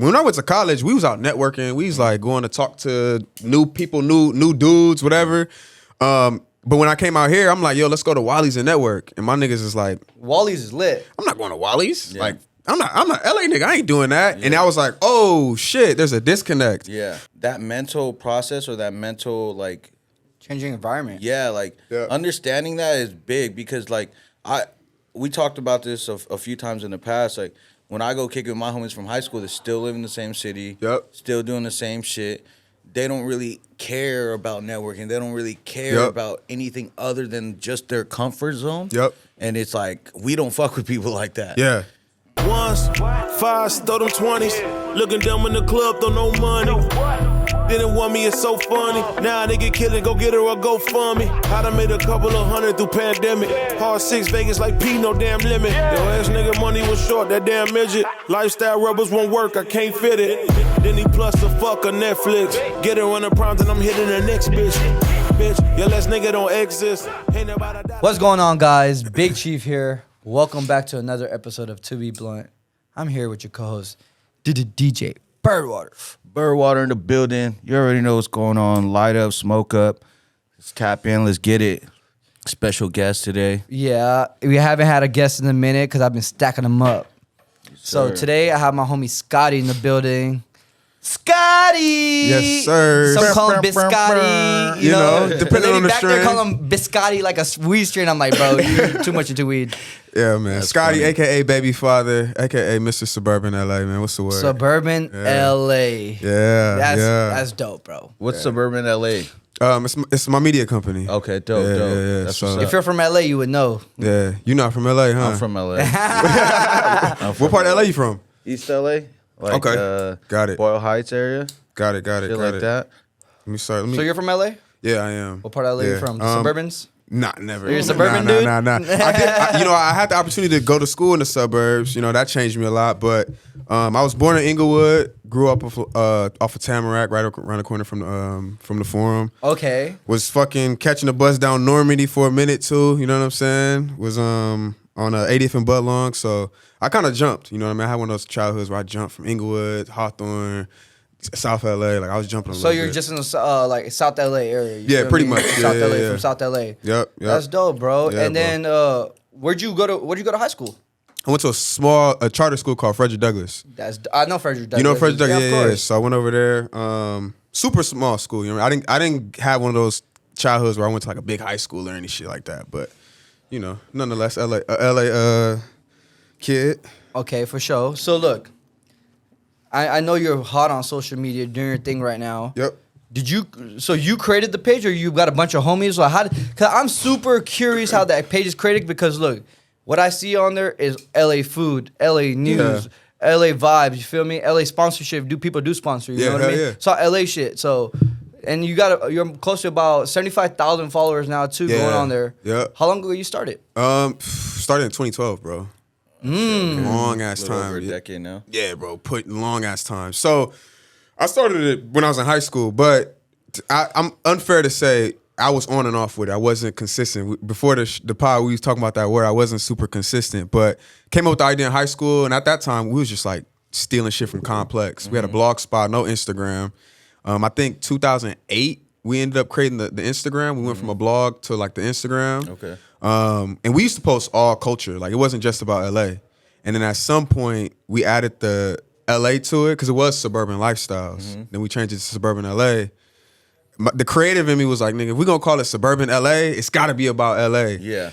when I went to college, we was out networking. We was like going to talk to new people, new dudes, whatever. But when I came out here, I'm like, yo, let's go to Wally's and network. And my niggas is like, Wally's is lit. I'm not going to Wally's. Yeah. Like, I'm not LA nigga. I ain't doing that. Yeah. And I was like, oh shit, there's a disconnect. Yeah. That mental process or that mental like changing environment. Yeah, like understanding that is big because like we talked about this a few times in the past. Like when I go kick it with my homies from high school, they still live in the same city. Yep. Still doing the same shit. They don't really care about networking. They don't really care about anything other than just their comfort zone. Yep. And it's like, we don't fuck with people like that. Yeah. Ones, fives, throw them 20s. Looking dumb in the club, throw no money. Didn't want me, it's so funny. Now they get killed, go get her or go fund me. I done made a couple of hundred through pandemic. Hard 6 Vegas like P, no damn limit. Yo, ass nigga money was short, that damn midget. Lifestyle rubbers won't work, I can't fit it. Then he plus the fuck on Netflix. Get her on the prompt and I'm hitting the next bitch. Bitch, your last nigga don't exist. What's going on, guys? Big Chief here. Welcome back to another episode of To Be Blunt. I'm here with your co-host, DJ Birdwater. Birdwater in the building. You already know what's going on. Light up, smoke up. Let's tap in. Let's get it. Special guest today. Yeah, we haven't had a guest in a minute because I've been stacking them up. Yes, so today I have my homie Scotty in the building. Scotty! Yes, sir. Some call him Biscotti. You know, depending on the back strain. there call him Biscotti like a weed strain. I'm like, bro, you're too much into weed. Yeah, man. That's Scotty, funny. a.k.a. Baby Father, a.k.a. Mr. Suburban LA, man. What's the word? Suburban LA. Yeah, That's dope, bro. What's Suburban LA? It's my media company. Okay, dope. Yeah, That's so- what's up. If you're from LA, you would know. Yeah. You not from LA, huh? I'm from LA. What part of LA you from? East LA. Like, Okay. Got it. Boyle Heights area. Got it. Shit like that. Let me start. So you're from LA? Yeah, I am. What part of LA you from? The Suburbans? Nah, never. You're a suburban dude? Nah. I had the opportunity to go to school in the suburbs. You know, that changed me a lot. But I was born in Inglewood, grew up off of Tamarack, right around the corner from the Forum. Okay. Was fucking catching the bus down Normandy for a minute too. You know what I'm saying? Was on 80th and Budlong. So I kind of jumped. You know what I mean? I had one of those childhoods where I jumped from Inglewood, Hawthorne, South LA. Like I was jumping a little bit. So you're just in the like South LA area? Yeah, pretty much. South Yeah, LA, yeah. from South LA. Yep. That's dope, bro. Yeah, and then where'd you go to high school? I went to a charter school called Frederick Douglass. I know Frederick Douglass. You know Frederick Douglass? of Yeah. course. So I went over there. Super small school. You know, I didn't have one of those childhoods where I went to like a big high school or any shit like that. But you know, nonetheless, LA kid. Okay, for sure. So look, I know you're hot on social media doing your thing right now. Yep. So you created the page, or you got a bunch of homies? Like cause I'm super curious how that page is created, because look, what I see on there is LA food, LA news, LA vibes, you feel me? LA sponsorship, people do sponsor, you know what I mean? Yeah. So LA shit. So, and you're close to about 75,000 followers now too, going on there. Yeah. How long ago you started? Started in 2012, bro. Long ass Little time. over a decade now. Yeah, bro. Put long ass time. So I started it when I was in high school, but I'm unfair to say I was on and off with it. I wasn't consistent. Before the pod, we was talking about that word. I wasn't super consistent, but came up with the idea in high school, and at that time, we was just like stealing shit from Complex. We had a blog spot, no Instagram. I think 2008, we ended up creating the Instagram. We went from a blog to like the Instagram. Okay. And we used to post all culture. Like it wasn't just about LA. And then at some point, we added the LA to it because it was Suburban Lifestyles. Then we changed it to Suburban LA. The creative in me was like, nigga, if we're going to call it Suburban LA, it's got to be about LA. Yeah.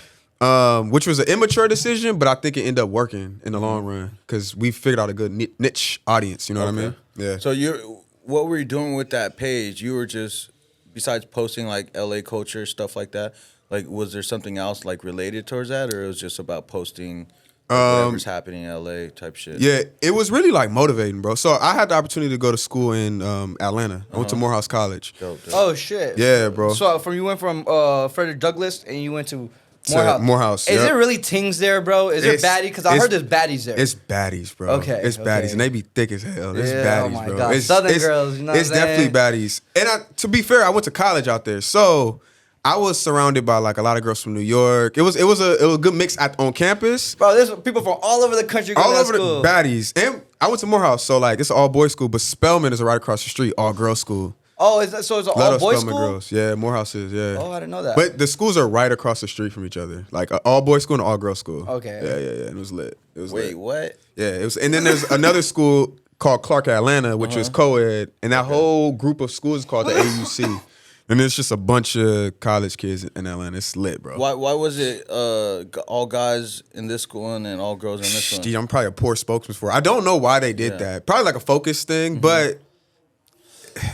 Which was an immature decision, but I think it ended up working in the long run because we figured out a good niche audience. You know what I mean? Yeah. So what were you doing with that page? You were just, besides posting like LA culture, stuff like that, like was there something else like related towards that, or it was just about posting whatever's happening in LA type shit? Yeah, it was really like motivating, bro. So I had the opportunity to go to school in Atlanta. I went to Morehouse College. Dope. Oh shit. Yeah, bro. So you went from Frederick Douglass and you went to Morehouse. Morehouse. Is yep. there really tings there, bro? Is there baddies? Because I heard there's baddies there. It's baddies, bro. Okay, It's baddies, okay. and they be thick as hell. It's Yeah, oh baddies, my bro. God. It's, Southern girls, you know what It's I'm saying? definitely baddies. And to be fair, I went to college out there, so I was surrounded by like a lot of girls from New York. It was a good mix on campus. Bro, there's people from all over the country going All to over school. the baddies. And I went to Morehouse, so like it's an all boys school, but Spelman is right across the street, all girls school. Oh, is that so? It's an Lot all of boys Spelman school. girls. Yeah, Morehouse is. Yeah. Oh, I didn't know that. But the schools are right across the street from each other, like an all boys school and an all girls school. Okay. Yeah. It was lit. It was Wait, lit. what? Yeah, it was. And then there's another school called Clark Atlanta, which was co-ed, and that whole group of schools is called the AUC. And it's just a bunch of college kids in Atlanta. It's lit, bro. Why was it all guys in this school and then all girls in this one? Gee, I'm probably a poor spokesman for it. I don't know why they did that. Probably like a focus thing, but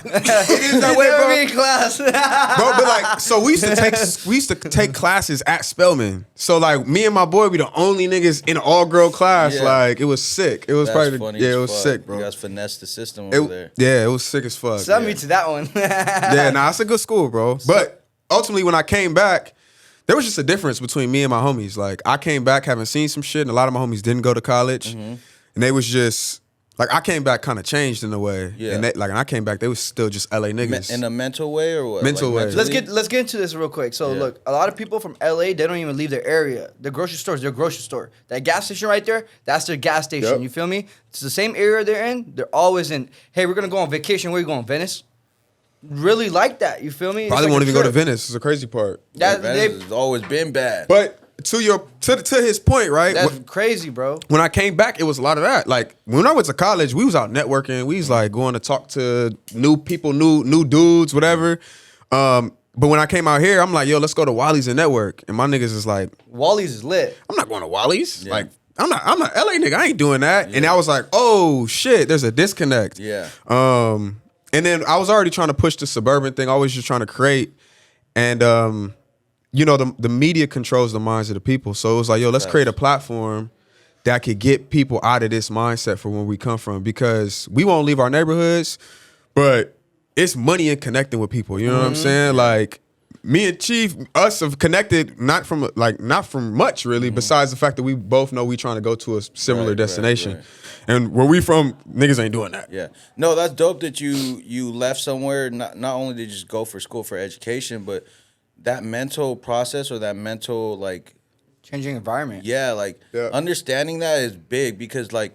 it is that way, Never be bro. in class. Bro, but like, so we used to take classes at Spelman. So like, me and my boy be the only niggas in an all girl class. Yeah. Like, it was sick. It was That's probably funny yeah, as it was fuck. sick, bro. You guys finessed the system over there. Yeah, it was sick as fuck. Send yeah. me to that one. Yeah, nah, it's a good school, bro. But ultimately, when I came back, there was just a difference between me and my homies. Like, I came back having seen some shit, and a lot of my homies didn't go to college, and they was just like, I came back kind of changed in a way. Yeah. And when I came back, they was still just LA niggas. In a mental way or what? Mental way. mentally? Let's get into this real quick. So look, a lot of people from LA, they don't even leave their area. The grocery store is their grocery store. That gas station right there, that's their gas station. Yep. You feel me? It's the same area they're in. They're always in. Hey, we're gonna go on vacation. Where you going? Venice. Really like that. You feel me? It's Probably like won't a even go to trip. Venice. It's a crazy part. Yeah, That, Venice has always been bad. But to his point, right? that's crazy, bro. When I came back, it was a lot of that. Like, when I went to college, we was out networking. We was like going to talk to new people, new dudes, whatever. But when I came out here, I'm like, yo, let's go to Wally's and network. And my niggas is like, Wally's is lit. I'm not going to Wally's. Yeah. Like, I'm not LA nigga. I ain't doing that. And I was like, oh shit, there's a disconnect. Yeah. And then I was already trying to push the suburban thing, always just trying to create. And you know, the media controls the minds of the people. So it was like, yo, let's create a platform that could get people out of this mindset for where we come from, because we won't leave our neighborhoods, but it's money in connecting with people. You know what I'm saying? Like, me and Chief, us have connected not from much really, besides the fact that we both know we trying to go to a similar Right, destination. right. And where we from, niggas ain't doing that. Yeah. No, that's dope that you left somewhere. Not only did you just go for school for education, but that mental process or that mental like Changing environment. yeah, like understanding that is big, because like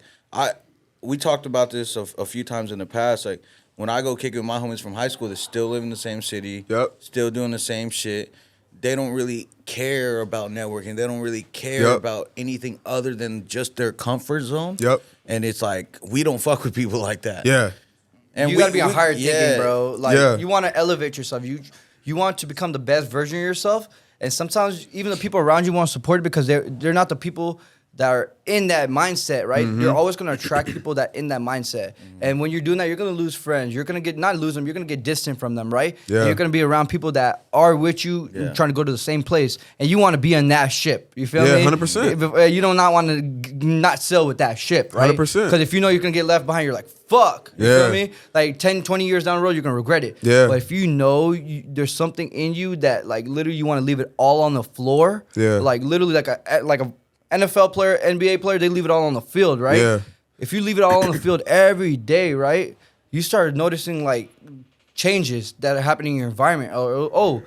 we talked about this a few times in the past. Like, when I go kick it with my homies from high school, they still live in the same city, still doing the same shit. They don't really care about networking. They don't really care about anything other than just their comfort zone. And it's like, we don't fuck with people like that. Yeah. And you gotta be on higher thinking, bro. Like, Yeah. you want to elevate yourself. You want to become the best version of yourself. And sometimes even the people around you want to support it because they're not the people that are in that mindset, right? You're always going to attract people that in that mindset. And when you're doing that, you're going to lose friends. You're going to not lose them. You're going to get distant from them, right? Yeah. And you're going to be around people that are with you, trying to go to the same place. And you want to be on that ship. You feel me? 100%. You don't not want to not sail with that ship, right? 100%. Because if you know you're going to get left behind, you're like, fuck. You feel me? Like 10, 20 years down the road, you're going to regret it. Yeah. But if you know there's something in you that like literally you want to leave it all on the floor. Yeah. Like literally like a NFL player, NBA player, they leave it all on the field, right? Yeah. If you leave it all on the field every day, right, you start noticing like changes that are happening in your environment. Oh,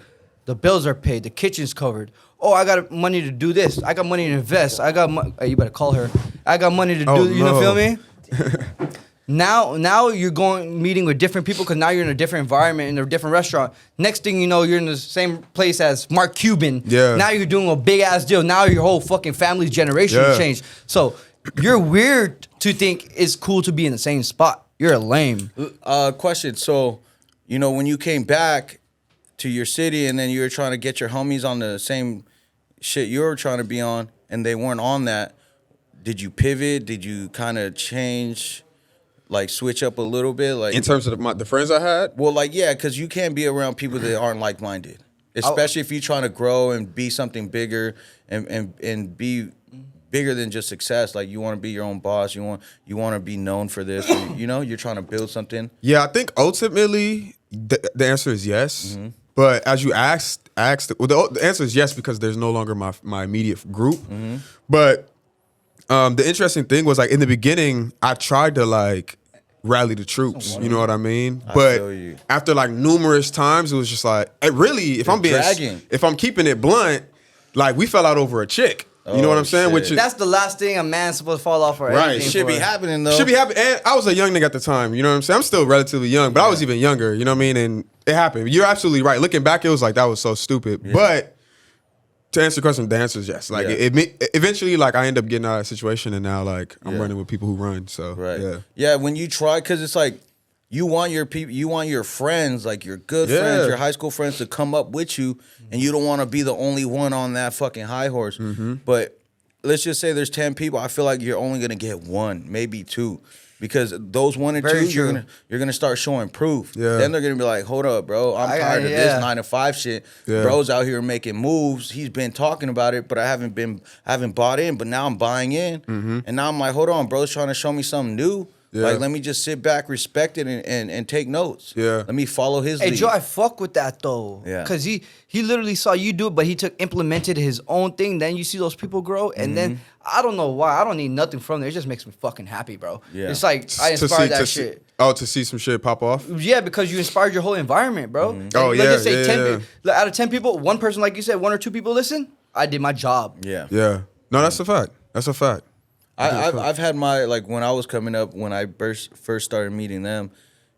the bills are paid, the kitchen's covered. Oh, I got money to do this. I got money to invest. I got hey, you better call her. I got money to do. You know, feel me? Now you're meeting with different people because now you're in a different environment, in a different restaurant. Next thing you know, you're in the same place as Mark Cuban. Yeah. Now you're doing a big ass deal. Now your whole fucking family's generation changed. So you're weird to think it's cool to be in the same spot. You're a lame. Question. So, you know, when you came back to your city and then you were trying to get your homies on the same shit you were trying to be on and they weren't on that, did you pivot? Did you kind of change, like switch up a little bit? Like In terms of the friends I had? well, like, yeah, because you can't be around people that aren't like-minded, especially if you're trying to grow and be something bigger and be bigger than just success. Like, you want to be your own boss. You want to be known for this. Or, you know, you're trying to build something. Yeah, I think ultimately the answer is yes. But as you asked, the answer is yes because there's no longer my immediate group. But the interesting thing was, like, in the beginning, I tried to like rally the troops. You know what I mean? But feel you. after like numerous times, it was just like, really, if I'm keeping it blunt, like, we fell out over a chick. You know what I'm saying? shit. Which is, That's the last thing a man's supposed to fall off for. Right. anything Should be for. happening though. should be happening. And I was a young nigga at the time. You know what I'm saying? I'm still relatively young, but I was even younger. You know what I mean? And it happened. You're absolutely right. Looking back, it was like that was so stupid. But to answer the question, the answer is yes. Like eventually, like I end up getting out of that situation, and now like I'm running with people who run. So yeah. When you try, because it's like you want your people, you want your friends, like your good friends, your high school friends, to come up with you, and you don't want to be the only one on that fucking high horse. But let's just say there's 10 people. I feel like you're only gonna get one, maybe two. Because those 1 or 2, you're gonna ststart showing proof. Then they're gonna be like, hold up, bro. I'm tired of this 9 to 5 shit. Bro's out here making moves. He's been talking about it, but I haven't bought in. But now I'm buying in, and now I'm like, hold on, bro's trying to show me something new. Like, let me just sit back, respect it, and take notes. Let me follow his lead. Hey, Joe, I fuck with that, though. Because he literally saw you do it, but he implemented his own thing. Then you see those people grow, and then, I don't know why. I don't need nothing from there. It just makes me fucking happy, bro. It's like, I inspired that shit. To see some shit pop off? Yeah, because you inspired your whole environment, bro. Oh, yeah, just say 10 out of 10 people, one person, like you said, 1 or 2 people listen, I did my job. Yeah. No, that's a fact. That's a fact. I've had my, like, when I was coming up, when I first started meeting them,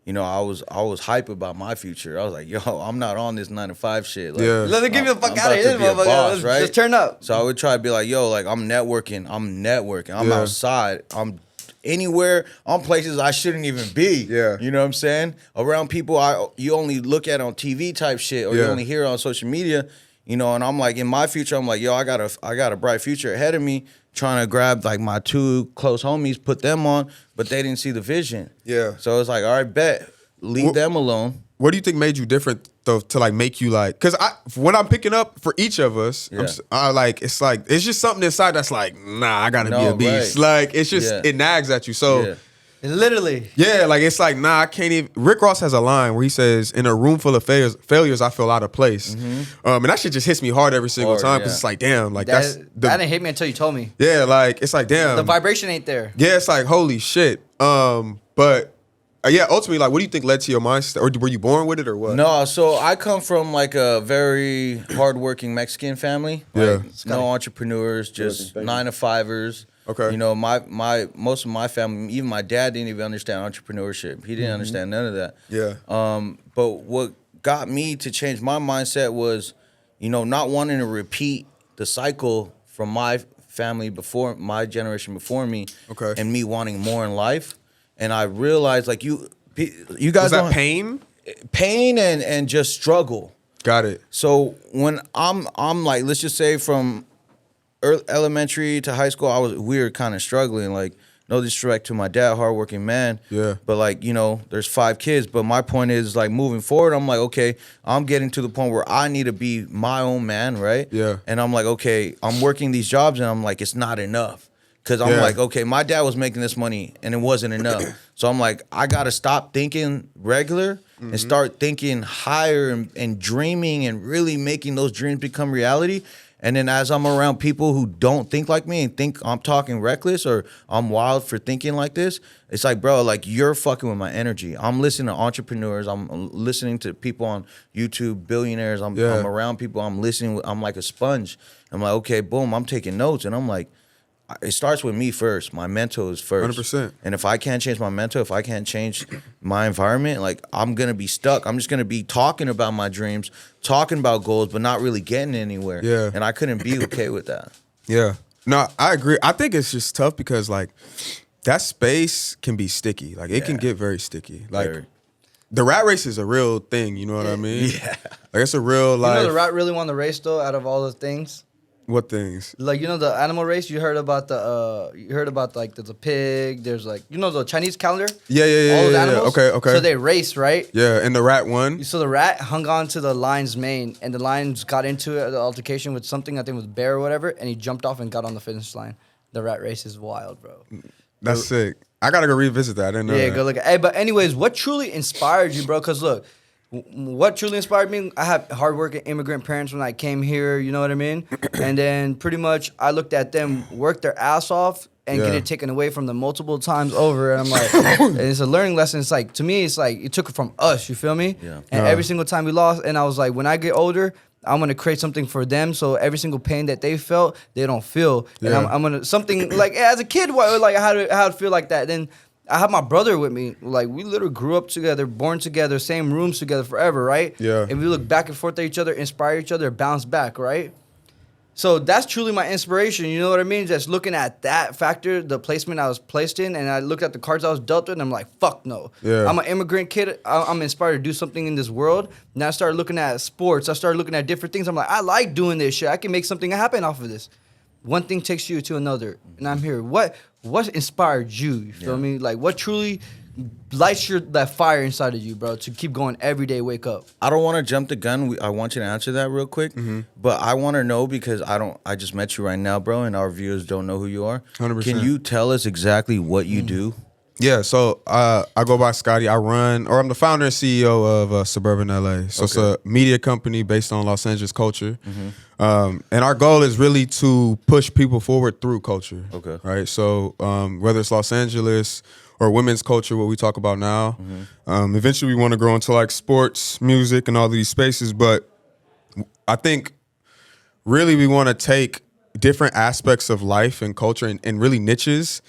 you know, I was hype about my future. I was like, yo, I'm not on this 9 to 5 shit. Like, let me give you the fuck out of here, motherfucker. Boss, right? Just turn up. So I would try to be like, yo, like, I'm networking. I'm outside. I'm anywhere, on places I shouldn't even be. You know what I'm saying? Around people you only look at on TV type shit, or you only hear on social media. You know, and I'm like, in my future, I'm like, yo, I got a bright future ahead of me, trying to grab like my 2 close homies, put them on, but they didn't see the vision. So it's like, all right, bet, leave them alone. What do you think made you different though, to like make you like? Because when I'm picking up for each of us, it's just something inside that's like, nah, I gotta be a beast. Like it's just it nags at you. So. Literally. Yeah, like it's like, nah, I can't even. Rick Ross has a line where he says, in a room full of failures, I feel out of place. And that shit just hits me hard every single time, because it's like, damn, like that didn't hit me until you told me. Yeah, like it's like, damn. The vibration ain't there. Yeah, it's like, holy shit. But ultimately, like, what do you think led to your mindset? Or were you born with it or what? No, so I come from like a very hardworking Mexican family. Like, no entrepreneurs, just 9 to 5ers. Okay. You know, my most of my family, even my dad, didn't even understand entrepreneurship. He didn't understand none of that. But what got me to change my mindset was, you know, not wanting to repeat the cycle from my family before, my generation before me, and me wanting more in life. And I realized, like, you guys, was that pain and just struggle. Got it. So when I'm like, let's just say from elementary to high school, we were kind of struggling. Like, no disrespect to my dad, hardworking man. But like, you know, there's 5 kids. But my point is, like, moving forward, I'm like, okay, I'm getting to the point where I need to be my own man, right? And I'm like, okay, I'm working these jobs, and I'm like, it's not enough. Because I'm like, okay, my dad was making this money, and it wasn't enough. So I'm like, I got to stop thinking regular and start thinking higher and dreaming and really making those dreams become reality. And then as I'm around people who don't think like me and think I'm talking reckless or I'm wild for thinking like this, it's like, bro, like, you're fucking with my energy. I'm listening to entrepreneurs. I'm listening to people on YouTube, billionaires. I'm around people. I'm listening. I'm like a sponge. I'm like, okay, boom, I'm taking notes. And I'm like, it starts with me first. My mental is first. 100%. And if I can't change my mental, if I can't change my environment, like, I'm going to be stuck. I'm just going to be talking about my dreams, talking about goals, but not really getting anywhere. And I couldn't be okay with that. No, I agree. I think it's just tough because, like, that space can be sticky. Like, it can get very sticky. Like, the rat race is a real thing. You know what I mean? Like, it's a real, like. You know the rat really won the race, though, out of all the things? What things? Like, you know, the animal race. You heard about like there's a pig. There's like, you know, the Chinese calendar. All those animals. Okay. So they race, right? And the rat won. So the rat hung on to the lion's mane, and the lion got into the altercation with something, I think it was bear or whatever, and he jumped off and got on the finish line. The rat race is wild, bro. That's sick. I gotta go revisit that. I didn't know. Yeah, that. go look. Hey, but anyways, what truly inspired you, bro? Because look. What truly inspired me, I have hardworking immigrant parents when I came here, you know what I mean? And then pretty much I looked at them work their ass off and get it taken away from them multiple times over. And I'm like, and it's a learning lesson. It's like, to me, it's like, it took it from us, you feel me? And every single time we lost, and I was like, when I get older, I'm gonna create something for them, so every single pain that they felt, they don't feel. And Yeah. I'm gonna something like as a kid, like how to feel like that. Then I have my brother with me. Like we literally grew up together, born together, same rooms together forever, right? Yeah. And we look back and forth at each other, inspire each other, bounce back, right? So that's truly my inspiration. You know what I mean? Just looking at that factor, the placement I was placed in, and I looked at the cards I was dealt with, and I'm like, fuck no. Yeah. I'm an immigrant kid. I'm inspired to do something in this world. Now I started looking at sports. I started looking at different things. I'm like, I like doing this shit. I can make something happen off of this. One thing takes you to another, and I'm here. What inspired you? You feel me? Like, what truly lights that fire inside of you, bro, to keep going every day, wake up? I don't want to jump the gun. I want you to answer that real quick. But I want to know because I just met you right now, bro, and our viewers don't know who you are. 100%. Can you tell us exactly what you do? Yeah, so I go by Scotty. I'm the founder and CEO of SBRBNLA. So it's a media company based on Los Angeles culture. And our goal is really to push people forward through culture. Okay. Right? So whether it's Los Angeles or women's culture, what we talk about now, eventually we want to grow into like sports, music, and all these spaces. But I think really we want to take different aspects of life and culture and really niches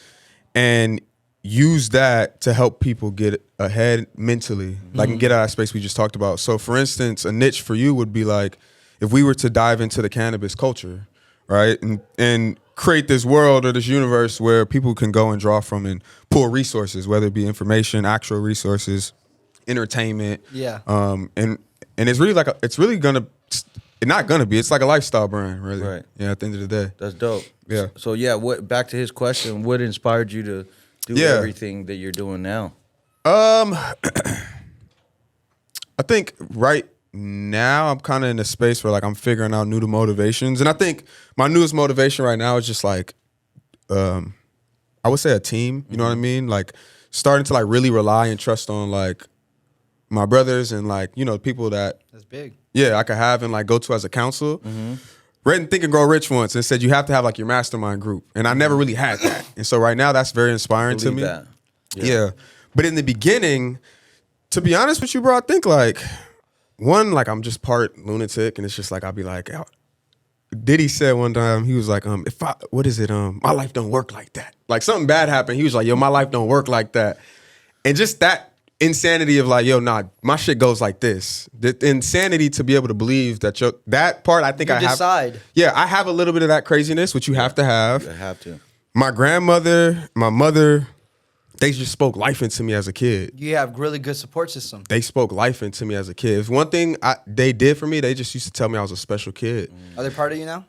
and use that to help people get ahead mentally, like and get out of that space we just talked about. So for instance, a niche for you would be like if we were to dive into the cannabis culture, right? And create this world or this universe where people can go and draw from and pull resources, whether it be information, actual resources, entertainment. Yeah. And it's really like it's like a lifestyle brand, really. Right. Yeah, at the end of the day. That's dope. Yeah. So yeah, back to his question, what inspired you to do everything that you're doing now? I think right now I'm kind of in a space where like I'm figuring out new motivations, and I think my newest motivation right now is just like, I would say a team. You know what I mean? Like starting to like really rely and trust on like my brothers and like people that That's big. I could have and like go to as a counsel. Read and Think and Grow Rich once and said you have to have like your mastermind group, and I never really had that, and so right now that's very inspiring to me. That. Yeah. But in the beginning, to be honest with you, bro, I think like one, like I'm just part lunatic, and it's just like I'll be like, Diddy said one time, he was like, my life don't work like that. Like something bad happened. He was like, yo, my life don't work like that. And just that insanity of like, yo, nah, my shit goes like this. The insanity to be able to believe that that part, I think I have. Decide. Yeah, I have a little bit of that craziness, which you have to have. You have to. My grandmother, my mother, they just spoke life into me as a kid. You have really good support system. They spoke life into me as a kid. If one thing they did for me, they just used to tell me I was a special kid. Are they proud of you now?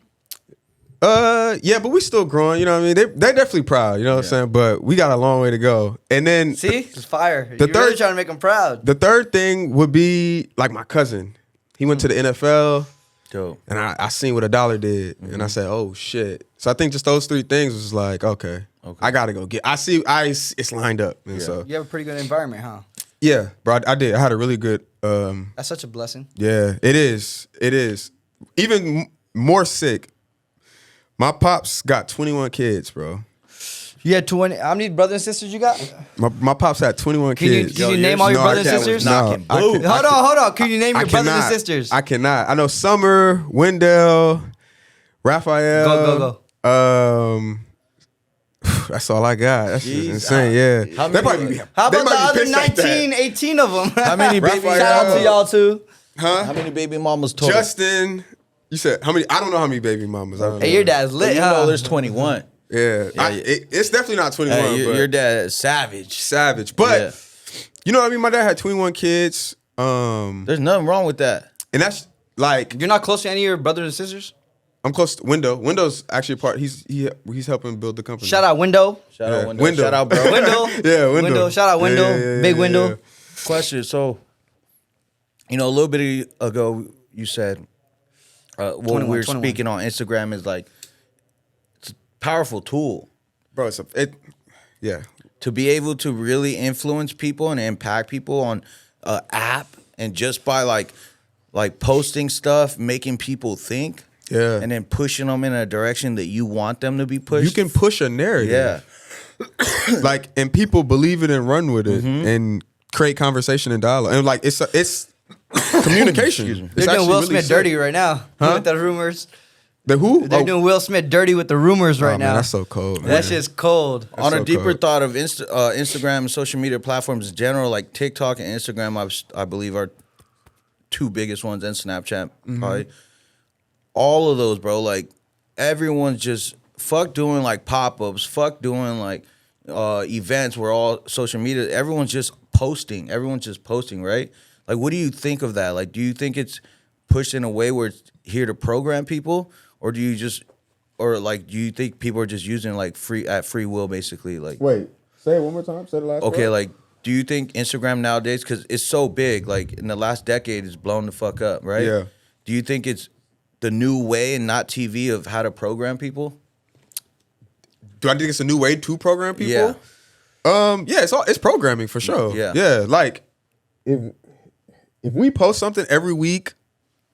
Yeah, but we still growing, you know what I mean? They're definitely proud, you know what I'm saying? But we got a long way to go. And then See? It's fire. the You're third- really trying to make them proud. the third thing would be like my cousin. He went to the NFL. Dope. And I seen what $1 did, and I said, "Oh shit!" So I think just those three things was like, okay, I gotta go get. It's lined up, and so You have a pretty good environment, huh? yeah, bro. I did. I had a really good. That's such a blessing. Yeah, it is. It is. Even more sick. My pops got 21 kids, bro. You had 20. How many brothers and sisters you got? My pops had 21 Can you, kids. can you name all your No, I brothers and can't. sisters? No, knocking I boom. can- Hold on. Can you name I your brothers and cannot. sisters? I cannot. I know Summer, Wendell, Raphael. Go. That's all I got. That's just Jeez. insane. Yeah. How They many- might be- How they about might the be other pissed at that. 19, 18 of them? How many baby Raphael. Shout out to y'all too. How many baby mamas total? Justin. You said how many? I don't know how many baby mamas. I don't Hey, know. your dad's But lit, you huh? know there's 21. Yeah. It's definitely not 21. Hey, but your dad is savage. savage. But Yeah. you know what I mean? My dad had 21 kids. There's nothing wrong with that. And that's like You're not close to any of your brothers and sisters? I'm close to Window. Window's actually a part. He's helping build the company. Shout out Window. Shout Yeah. out Window. Window. Shout out bro. Window. Yeah, Window. Shout out Window. Yeah, Big yeah, Window. yeah. Question. So, a little bit ago, you said what 21, we were 21. speaking on Instagram is like it's a powerful tool Bro, yeah. to be able to really influence people and impact people on an app, and just by like posting stuff, making people think, Yeah. and then pushing them in a direction that you want them to be pushed. You can push a narrative. yeah. Like, and people believe it and run with it Mm-hmm. and create conversation and dialogue. And like it's communication. Excuse me. They're doing Will Smith dirty right now with the rumors. The who? They're doing Will Smith dirty with the rumors right now. Man, that's so cold. Man. That shit's cold. On a so deeper cold. thought of Instagram and social media platforms in general, like TikTok and Instagram, I believe are two biggest ones, and Snapchat, probably. All of those, bro, like everyone's just fuck doing like pop-ups, fuck doing like events where all social media, everyone's just posting, right? Like, what do you think of that? Like, do you think it's pushed in a way where it's here to program people, or do you think people are just using like free will, basically? Like, Wait, say it one more time. Say the last okay, word. like, do you think Instagram nowadays, because it's so big, like in the last decade, it's blown the fuck up, right? Yeah. Do you think it's the new way and not TV of how to program people? Do I think it's a new way to program people? Yeah. Yeah, it's programming for sure. Yeah. Yeah, like if we post something every week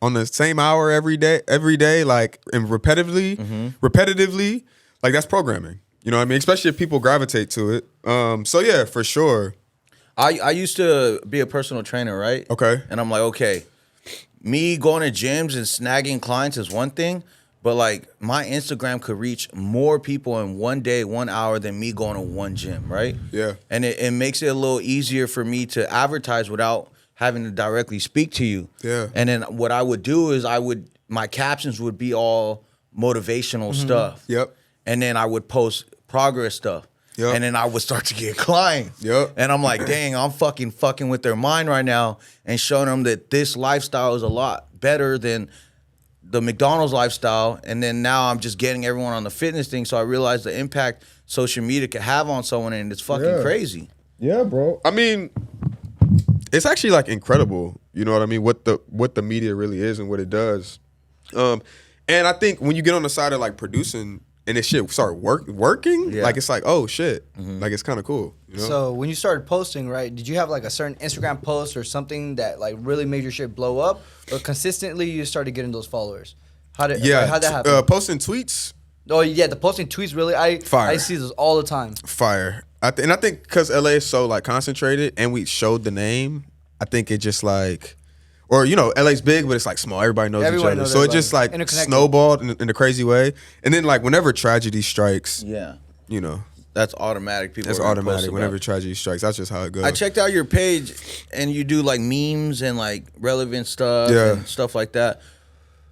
on the same hour every day, like and repetitively, like that's programming. You know what I mean? Especially if people gravitate to it. So yeah, for sure. I used to be a personal trainer, right? Okay. And I'm like, okay, me going to gyms and snagging clients is one thing, but like my Instagram could reach more people in one day, 1 hour than me going to one gym, right? Yeah. And it makes it a little easier for me to advertise without having to directly speak to you. Yeah. And then what I would do is my captions would be all motivational stuff. Yep. And then I would post progress stuff. Yep. And then I would start to get clients. Yep. And I'm like, dang, I'm fucking with their mind right now and showing them that this lifestyle is a lot better than the McDonald's lifestyle. And then now I'm just getting everyone on the fitness thing. So I realized the impact social media can have on someone, and it's fucking crazy. Yeah, bro. I mean, it's actually like incredible. You know what I mean? What the media really is and what it does. And I think when you get on the side of like producing and this shit start working, like it's like, oh shit, like it's kind of cool. You know? So when you started posting, right, did you have like a certain Instagram post or something that like really made your shit blow up, or consistently you started getting those followers? How'd that happen? Posting tweets, Oh yeah, the posting tweets really. Fire. I see those all the time. fire. And I think because LA is so like concentrated and we showed the name, I think it just like, or you know, LA's big, but it's like small. Everybody knows each other, so it just like Interconnected. snowballed in a crazy way. And then like whenever tragedy strikes, Yeah. you know, That's automatic. People it's are gonna post automatic. about Whenever it. tragedy strikes, that's just how it goes. I checked out your page, and you do like memes and like relevant stuff Yeah. and stuff like that.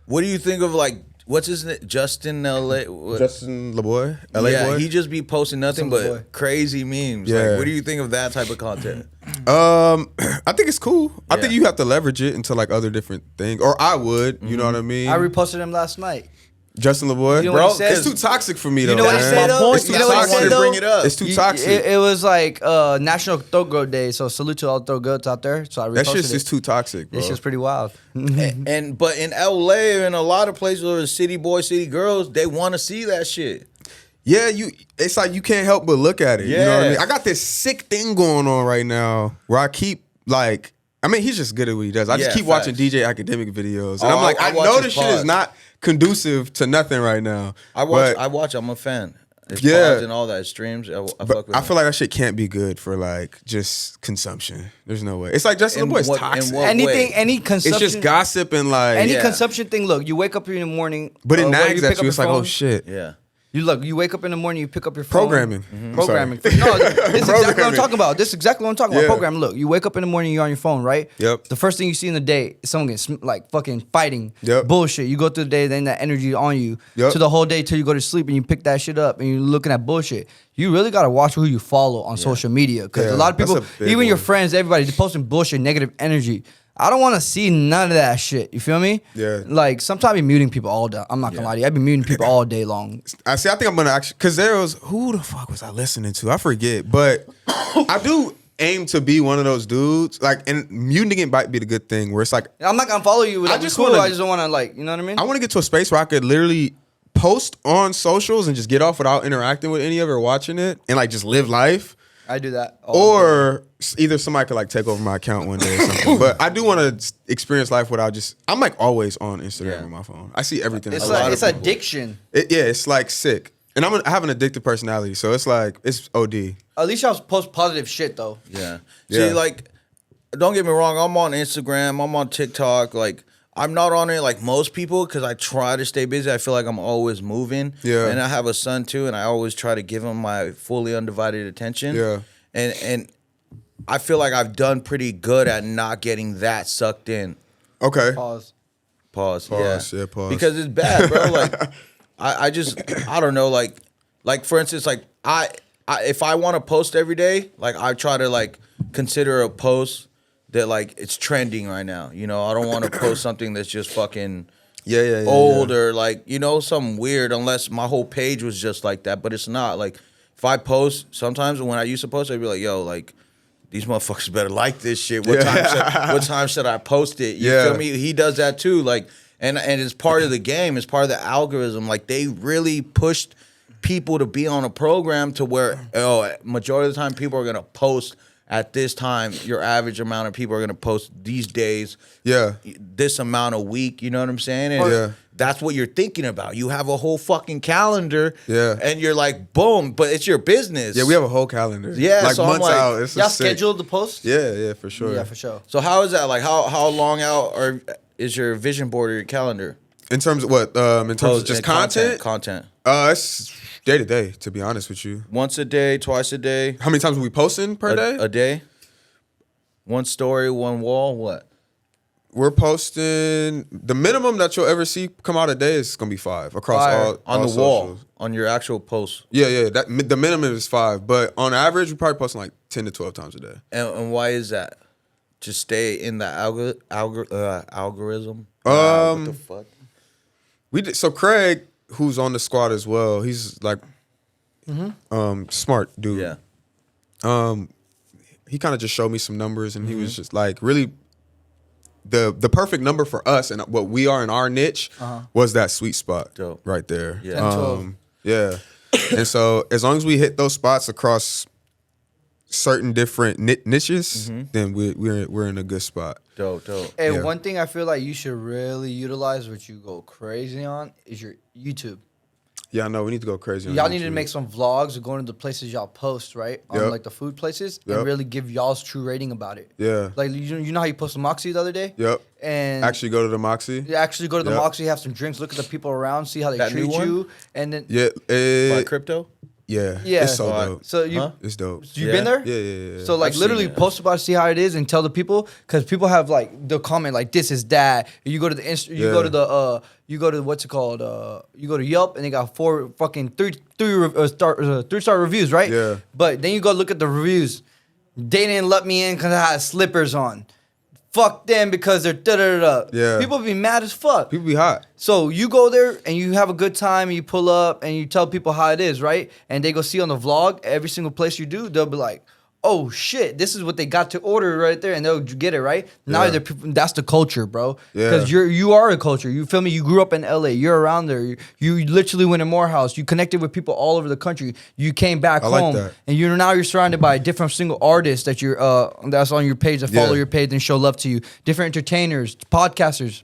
What do you think of like what's his name? Justin LA? Justin LaBoy, LA yeah, boy. he just be posting nothing but Boy. crazy memes. Yeah. Like, what do you think of that type of content? I think it's cool. I think Yeah. you have to leverage it into like other different things, or I would. You know what I mean? I reposted him last night. Justin LaBoy, You know what he said? it's too toxic for me though. You know what he man. said, though? It's too You know what he toxic. said, though? Bring it up. It's too You- toxic. It was like National Throat Goat Day, so salute to all throat goats out there. So I reposted that shit's it. just too toxic, bro. It's just pretty wild. But in LA and a lot of places where it's city boys, city girls, they want to see that shit. Yeah, it's like you can't help but look at it. You know what I mean? Yeah. I got this sick thing going on right now where I keep like, I mean, he's just good at what he does. I just Yeah, keep watching facts. DJ Academic videos, and Oh, I'm like, I I watch know his this shit is pods. not conducive to nothing right now. I watch. I'm a fan. His Yeah. pods and all that streams. I But fuck with I him. feel like that shit can't be good for like just consumption. There's no way. It's like Justin In LaBoy's what- toxic. in what Anything, way? any It's consumption. just gossip and like, Any Yeah. consumption thing. Look, you wake up in the morning, but it where nags pick at up you. It's your like, oh phone. shit. Yeah. You wake up in the morning, you pick up your phone. Programming. Programming. No, this is exactly what I'm Programming. talking about. This is exactly what I'm talking Yeah. about. Programming. Look, you wake up in the morning, you're on your phone, right? Yep. The first thing you see in the day is someone getting like fucking fighting. Yep. Bullshit. You go through the day, then that energy on you. Yep. To the whole day till you go to sleep and you pick that shit up and you're looking at bullshit. You really gotta watch who you follow on social media because Yeah, a lot of that's people, a big even your one. friends, everybody, they're posting bullshit, negative energy. I don't want to see none of that shit. You feel me? Yeah. Like sometimes I be muting people all day. I'm not gonna lie to you. I be muting people all day long. I think I'm gonna actually, because there was, who the fuck was I listening to? I forget, but I do aim to be one of those dudes. Like, and muting it might be the good thing where it's like, I'm not gonna follow you. I I just just cool. wanna- I just don't want to like, you know what I mean? I want to get to a space where I could literally post on socials and just get off without interacting with any of it or watching it and like just live life. I do that. all the time. Or either somebody could like take over my account one day or something. But I do want to experience life without just, I'm like always on Instagram Yeah. with my phone. I see everything. it's that's lot like of it's people. addiction. yeah, it's like sick. And I have an addictive personality. So it's like, it's OD. At least y'all post positive shit though. Yeah. Yeah. See, like, don't get me wrong. I'm on Instagram. I'm on TikTok. Like, I'm not on it like most people because I try to stay busy. I feel like I'm always moving. Yeah. And I have a son too, and I always try to give him my fully undivided attention. Yeah. And I feel like I've done pretty good at not getting that sucked in. Okay. Pause. Pause. Yeah, pause. Because it's bad, bro. Like, I don't know. Like for instance, like I if I want to post every day, like I try to like consider a post that like it's trending right now. You know, I don't want to post something that's just fucking old or like, you know, something weird unless my whole page was just like that. But it's not. Like if I post, sometimes when I used to post, I'd be like, yo, like these motherfuckers better like this shit. What time should I post it? You feel me? He does that too. Like and it's part of the game. It's part of the algorithm. Like they really pushed people to be on a program to where majority of the time people are gonna post at this time. Your average amount of people are gonna post these days. Yeah. This amount a week. You know what I'm saying? And that's what you're thinking about. You have a whole fucking calendar. Yeah. And you're like, boom, but it's your business. Yeah, we have a whole calendar. Yeah, like so I'm months like, out. It's Y'all sick. scheduled the post? Yeah, for sure. Yeah, for sure. So how is that? Like how long out is your vision board or your calendar? In terms of what? In terms of just content? Content. It's day to day, to be honest with you. Once a day, twice a day. How many times are we posting per day? A day. One story, one wall. What? We're posting the minimum that you'll ever see come out a day is gonna be 5 across all on all the wall socials. on your actual post. Yeah. The minimum is 5, but on average, we're probably posting like 10 to 12 times a day. And why is that? To stay in the algorithm. Um, What the fuck? We did so. Craig, who's on the squad as well, he's like, smart dude. Yeah. He kind of just showed me some numbers, and he was just like, really, the perfect number for us and what we are in our niche was that sweet spot Dope. right there. Yeah. 10, 12. Yeah. And so as long as we hit those spots across certain different niches, then we're in a good spot. Dope. And Yeah. one thing I feel like you should really utilize, which you go crazy on, is your YouTube. Yeah, I know. We need to go crazy on Y'all need to YouTube. make some vlogs of going to the places y'all post, right? On Yep. like the food places, Yep. and really give y'all's true rating about it. Yeah. Like you know how you posted Moxie the other day? Yep. And Actually go to the Moxie. you actually go to the Yep. Moxie, have some drinks, look at the people around, see how they That new treat one? you, and then Yeah. By crypto. Yeah. Yeah. It's so Alright. dope. so you Huh? It's dope. you Yeah. been there? Yeah. So like I've seen literally it. post about it, see how it is, and tell the people because people have like they'll comment like this is that. You go to the you go to the you go to what's it called you go to Yelp and they got 4 fucking 3-star reviews, right? Yeah. But then you go look at the reviews. They didn't let me in because I had slippers on. Fuck them because they're da-da-da-da. Yeah. People be mad as fuck. People be hot. So you go there and you have a good time and you pull up and you tell people how it is, right? And they go see on the vlog every single place you do, they'll be like, oh shit, this is what they got to order right there, and they'll get it, right? Now Yeah. they're people, that's the culture, bro. Yeah. Because you are a culture. You feel me? You grew up in LA. You're around there. You literally went to Morehouse. You connected with people all over the country. You came back I like home. that. And you're surrounded by different single artists that you're that's on your page that follow Yeah. your page and show love to you. Different entertainers, podcasters.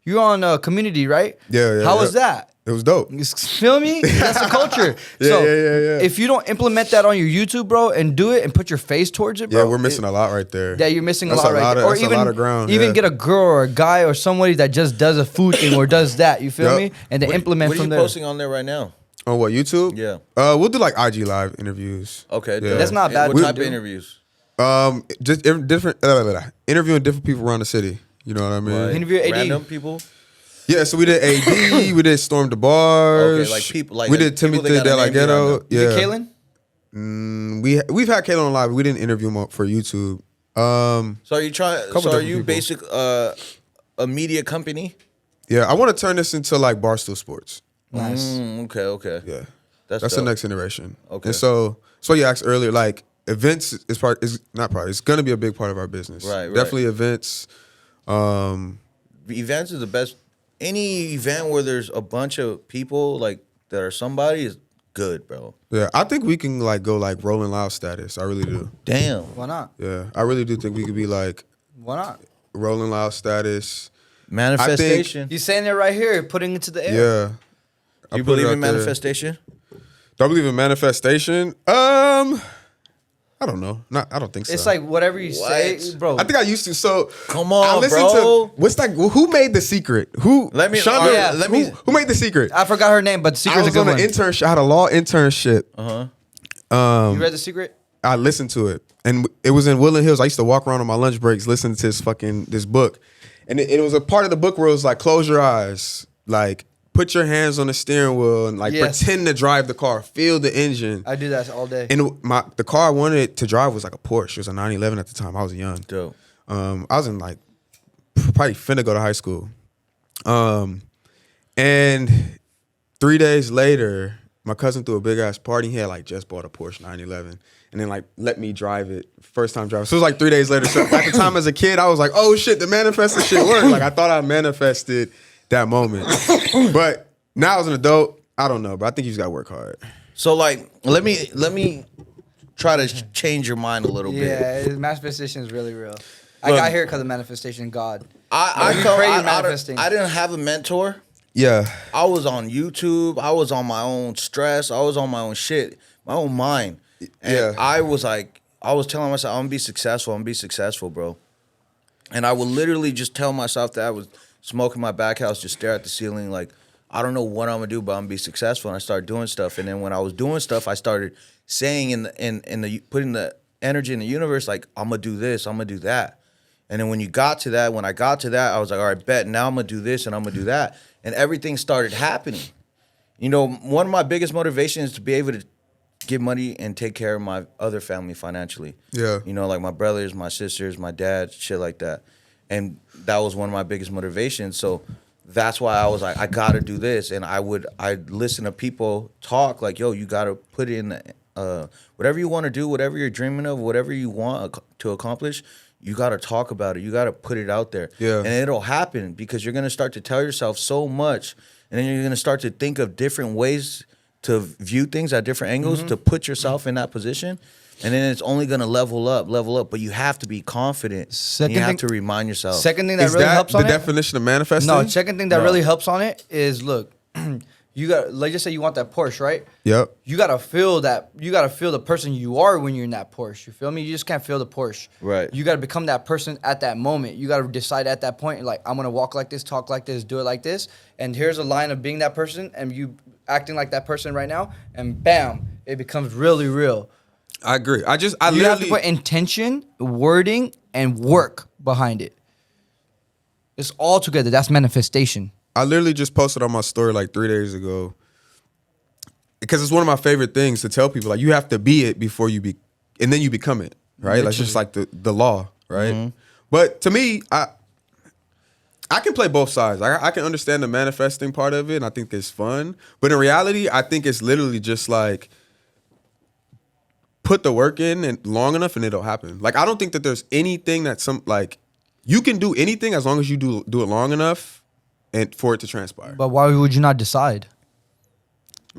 You're on community, right? Yeah. How was that? It was dope. You feel me? That's the culture. Yeah, So yeah. if you don't implement that on your YouTube, bro, and do it and put your face towards it, bro. Yeah, we're missing a lot right there. Yeah, you're missing That's a lot right there. That's a lot of ground. Even yeah. get a girl or a guy or somebody that just does a food thing or does that. You feel Yep. me? And then implement What are from you there. posting on there right now? On what, YouTube? Yeah. We'll do like IG live interviews. Okay. Yeah. dope. That's not bad What to type do. of interviews? Just different interviewing different people around the city. You know what I mean? Like, Interview AD. random people. Yeah, so we did AD, we did Storm the Bars. Okay, like people- like we did people Timothy that got a De La name behind Ghetto. them. You Yeah, did Kaylin? we've had Kaylin on live. But we didn't interview him for YouTube. So are you trying? Couple So are different you people. basic a media company? Yeah, I want to turn this into like Barstool Sports. Nice. Okay. Yeah, That's the dope. next iteration. Okay. And so you asked earlier, like events is not part. It's gonna be a big part of our business. Right. Definitely events. Events is the best. Any event where there's a bunch of people like that are somebody is good, bro. Yeah, I think we can like go like Rolling Loud status. I really do. Damn. Why not? Yeah, I really do think we could be like Why not? Rolling Loud status. Manifestation. He's saying it right here, putting it to the air. Yeah. I You put it believe out in there. manifestation? Do I believe in manifestation? I don't know. I don't think so. It's like whatever you say, bro. I think I used to. So Come on, I listened bro. to what's that? Who made The Secret? Who? Let me- Shonda, yeah, let me- Who made The Secret? I forgot her name, but The I Secret's a was good on an one. internship. I had a law internship. You read The Secret? I listened to it, and it was in Woodland Hills. I used to walk around on my lunch breaks listening to this book, and it was a part of the book where it was like, close your eyes, like put your hands on the steering wheel, and like Yes. pretend to drive the car, feel the engine. I do that all day. And the car I wanted to drive was like a Porsche. It was a 911 at the time. I was young. Dope. I was in like probably finna go to high school. And 3 days later, my cousin threw a big ass party. He had like just bought a Porsche 911 and then like let me drive it. First time driving. So it was like 3 days later. So at the time as a kid, I was like, oh shit, the manifested shit worked. Like I thought I manifested that moment. But now as an adult, I don't know, but I think you just gotta work hard. So like, let me try to change your mind a little bit. Yeah, manifestation is really real. I Look, got here because of manifestation. God. I didn't have a mentor. Yeah. I was on YouTube. I was on my own stress. I was on my own shit, my own mind. And Yeah. I was telling myself, I'm gonna be successful, bro. And I would literally just tell myself that I was smoking my back house, just stare at the ceiling, like, I don't know what I'm gonna do, but I'm gonna be successful. And I started doing stuff. And then when I was doing stuff, I started saying putting the energy in the universe, like, I'm gonna do this, I'm gonna do that. And then when I got to that, I was like, all right, bet, now I'm gonna do this and I'm gonna do that. And everything started happening. You know, one of my biggest motivations is to be able to give money and take care of my other family financially. Yeah. You know, like my brothers, my sisters, my dad, shit like that. And that was one of my biggest motivations. So that's why I was like, I gotta do this. And I'd listen to people talk like, yo, you gotta put in whatever you want to do, whatever you're dreaming of, whatever you want to accomplish, you got to talk about it. You got to put it out there. Yeah. And it'll happen because you're going to start to tell yourself so much. And then you're going to start to think of different ways to view things at different angles to put yourself in that position. And then it's only going to level up. But you have to be confident. You have to remind yourself. Second thing that Is really that helps the on it. definition of manifesting? No, second thing that No. really helps on it is look, you got, let's just say you want that Porsche, right? Yep. You gotta feel that. You gotta feel the person you are when you're in that Porsche. You feel me? You just can't feel the Porsche. Right. You gotta become that person at that moment. You gotta decide at that point, like, I'm gonna walk like this, talk like this, do it like this. And here's a line of being that person, and you acting like that person right now, and bam, it becomes really real. I agree. I You literally have to put intention, wording, and work behind it. It's all together. That's manifestation. I literally just posted on my story like 3 days ago because it's one of my favorite things to tell people. Like, you have to be it before you be, and then you become it, right? That's just like the law, right? But to me, I can play both sides. I can understand the manifesting part of it, and I think it's fun. But in reality, I think it's literally just like put the work in and long enough, and it'll happen. Like, I don't think that there's anything that you can do anything as long as you do it long enough. And for it to transpire. But why would you not decide?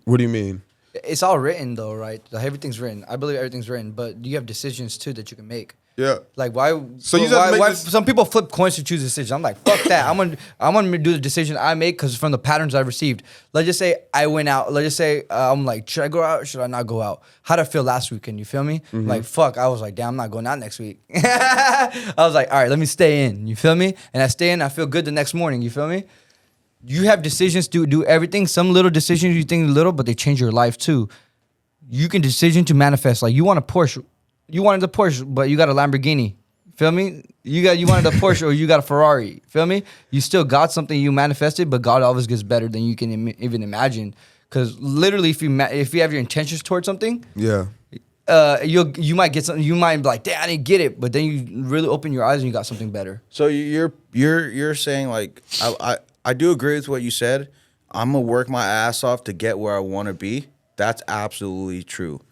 What do you mean? It's all written though, right? Like, everything's written. I believe everything's written, but you have decisions too that you can make. Yeah. Like, why? So you have to make this- some people flip coins to choose a decision. I'm like, fuck that. I'm gonna do the decision I make because from the patterns I received. Let's just say I went out. Let's just say I'm like, should I go out? Should I not go out? How did I feel last weekend? You feel me? Like, fuck. I was like, damn, I'm not going out next week. I was like, all right, let me stay in. You feel me? And I stay in. I feel good the next morning. You feel me? You have decisions to do everything. Some little decisions you think little, but they change your life too. You can decision to manifest. Like, you want a Porsche. You wanted the Porsche, but you got a Lamborghini. Feel me? You wanted a Porsche or you got a Ferrari. Feel me? You still got something you manifested, but God always gets better than you can even imagine. Because literally, if you have your intentions towards something, Yeah. you might get something. You might be like, damn, I didn't get it, but then you really open your eyes and you got something better. So you're saying, like, I do agree with what you said. I'm gonna work my ass off to get where I want to be. That's absolutely true.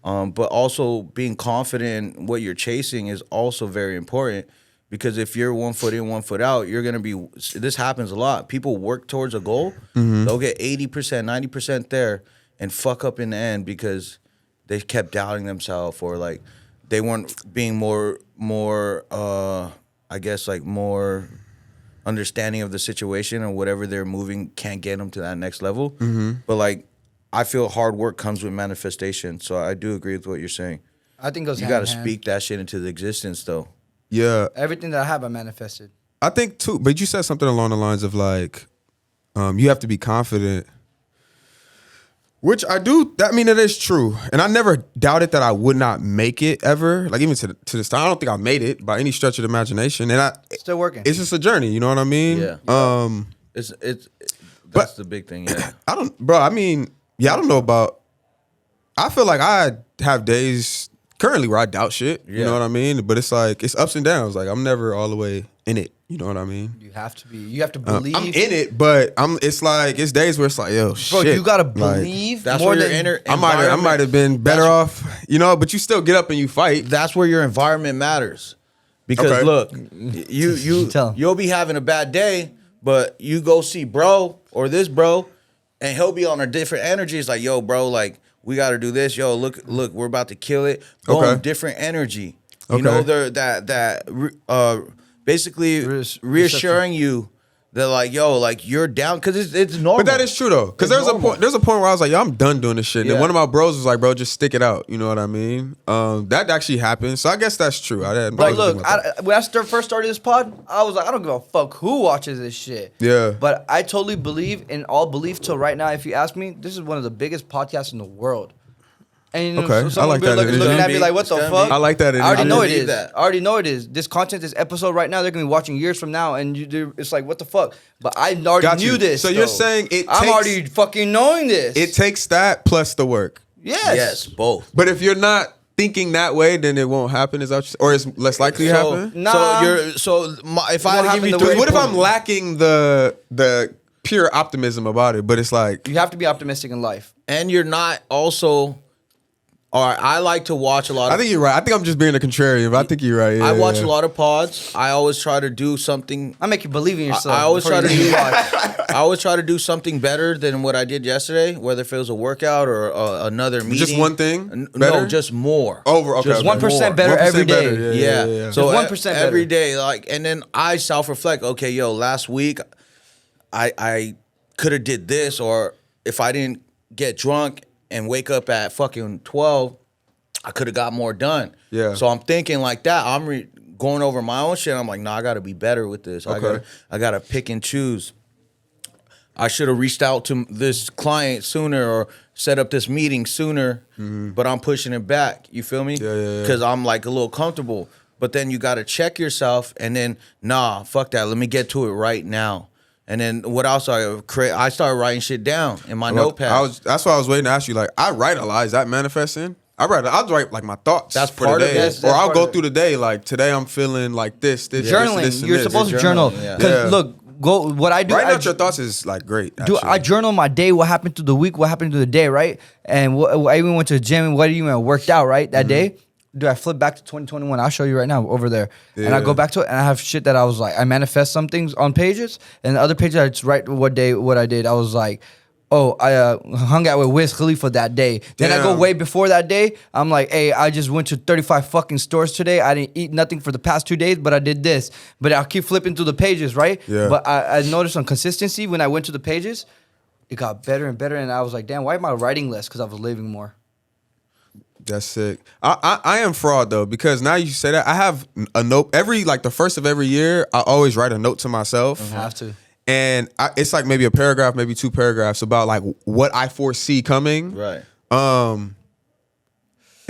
But also being confident in what you're chasing is also very important, because if you're 1 foot in, 1 foot out, you're gonna be. This happens a lot. People work towards a goal, they'll get 80%, 90% there, and fuck up in the end because they kept doubting themselves, or like they weren't being more I guess, like, more understanding of the situation, or whatever they're moving can't get them to that next level. But like, I feel hard work comes with manifestation, so I do agree with what you're saying. I think it goes You hand got to in hand. speak that shit into the existence, though. Yeah, Everything that I have, I manifested. I think too. But you said something along the lines of like, you have to be confident. Which I do. I mean, it is true, and I never doubted that I would not make it ever. Like even to this time, I don't think I made it by any stretch of the imagination. And Still working. it's just a journey. You know what I mean? Yeah. That's the big thing. Yeah. I don't, bro. I mean, yeah, I don't know about. I feel like I have days currently where I doubt shit. You Yeah. know what I mean? But it's like it's ups and downs. Like I'm never all the way in it. You know what I mean? You have to be. You have to believe. I'm in it, but it's like it's days where it's like, yo, Bro, shit. you gotta Like, believe That's more where your than inner I might have been better off, you know. But you still get up and you fight. That's where your environment matters. Because Okay. look, Tell 'em. you'll be having a bad day, but you go see bro or this bro, and he'll be on a different energy. It's like, yo, bro, like we got to do this. Yo, look, we're about to kill it. Boom, Okay. different energy. Okay. You know, basically reassuring you that like, yo, like you're down because it's normal. But that is true though, because It's there's normal. a point where I was like, yo, I'm done doing this shit. And then Yeah. one of my bros was like, bro, just stick it out. You know what I mean? That actually happened. So I guess that's true. I didn't. Bro, really look, think about that. when I first started this pod, I was like, I don't give a fuck who watches this shit. Yeah. But I totally believe in all belief till right now. If you ask me, this is one of the biggest podcasts in the world. And you know, Okay, so I someone like be that looking energy. at me like, what It's the gonna fuck? be. I like that I already energy. know it believe is. that. I already know it is. This content, this episode right now, they're gonna be watching years from now, and it's like, what the fuck? But I already Got you. knew this. So you're though. saying I'm takes- already fucking knowing this. It takes that plus the work. yes. both. But if you're not thinking that way, then it won't happen. Is that what or it's less likely to happen? Nah. if I had to give you happen the way- Because what if I'm lacking the pure optimism about it? But it's like, You have to be optimistic in life. and you're not also. All right, I like to watch a lot of. I think you're right. I think I'm just being a contrarian, but I think you're right. Yeah, I watch yeah. a lot of pods. I always try to do something. I make you believe in yourself. I always before try to you do. watch. I always try to do something better than what I did yesterday, whether if it was a workout or another meeting. Just one thing? No, Better? just more. Over, okay. Just okay. 1% more. better 1% every day. better, Yeah. So Just 1% better. every day, like, and then I self-reflect. Okay, yo, last week, I could have did this, or if I didn't get drunk and wake up at fucking 12, I could have got more done. Yeah. So I'm thinking like that. I'm going over my own shit. I'm like, nah, I got to be better with this. Okay. I gotta pick and choose. I should have reached out to this client sooner or set up this meeting sooner, but I'm pushing it back. You feel me? Yeah. Because I'm like a little comfortable. But then you got to check yourself and then, nah, fuck that. Let me get to it right now. And then what else I create? I started writing shit down in my notepad. That's why I was waiting to ask you. Like, I write a lot. Is that manifesting? I'll write like my thoughts. That's for part the of day. it. That's Or I'll part go of it. through the day. Like today, I'm feeling like this. Journaling. This, and You're this. supposed to It's journal. journaling, yeah. Because Yeah. look, go. What I do, Writing I out your thoughts is like great. do. Actually. I journal my day, what happened through the week, what happened through the day, right? And I even went to the gym and what even worked out, right? That day. Do I flip back to 2021? I'll show you right now over there. And I Yeah. go back to it and I have shit that I was like, I manifest some things on pages. And the other pages I just write what I did. I was like, oh, I hung out with Wiz Khalifa that day. Then I go Damn. way before that day. I'm like, hey, I just went to 35 fucking stores today. I didn't eat nothing for the past 2 days, but I did this. But I'll keep flipping through the pages, right? Yeah. But I noticed on consistency when I went to the pages, it got better and better. And I was like, damn, why am I writing less? Because I was living more. That's sick. I am fraud though, because now you say that, I have a note the first of every year. I always write a note to myself. I have to. And it's like maybe a paragraph, maybe 2 paragraphs about like what I foresee coming. right. And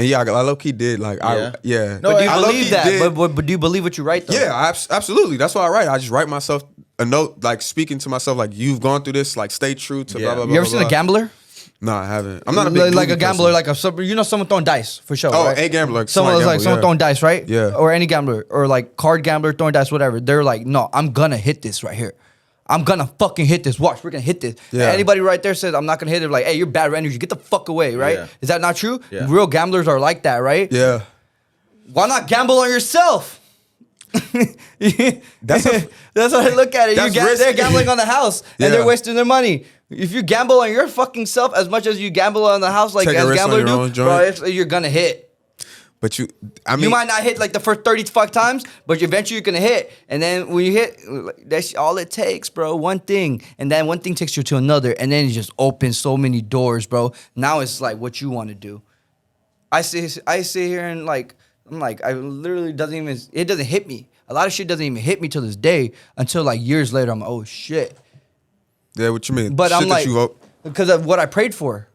yeah, I low key did like Yeah. No, But do you I low-key believe that? did- But do you believe what you write though? Yeah, absolutely. That's why I write. I just write myself a note, like speaking to myself, like you've gone through this, like stay true to Yeah. blah blah blah. You ever blah, seen a blah. gambler? No, I haven't. I'm not a big like a movie gambler, person. like someone throwing dice for sure. Oh, right? a gambler. Someone was like someone throwing dice, right? Yeah. Or any gambler, or like card gambler throwing dice, whatever. They're like, no, I'm gonna hit this right here. I'm gonna fucking hit this. Watch, we're gonna hit this. Yeah. And anybody right there says I'm not gonna hit it. Like, hey, you're bad energy. Get the fuck away, right? Yeah. Is that not true? Yeah. Real gamblers are like that, right? Yeah. Why not gamble on yourself? That's That's what I look at it. That's They're risky. gambling on the house and Yeah. they're wasting their money. If you gamble on your fucking self as much as you gamble on the house, like Take a as risk on gamblers your own do, joint. bro, you're gonna hit. But you might not hit like the first 35 times, but eventually you're gonna hit. And then when you hit, that's all it takes, bro. One thing, and then one thing takes you to another, and then it just opens so many doors, bro. Now it's like what you want to do. I sit here and like I'm like I literally it doesn't hit me. A lot of shit doesn't even hit me till this day until like years later. I'm like, oh shit. Yeah, what you mean? But shit I'm like, because of what I prayed for,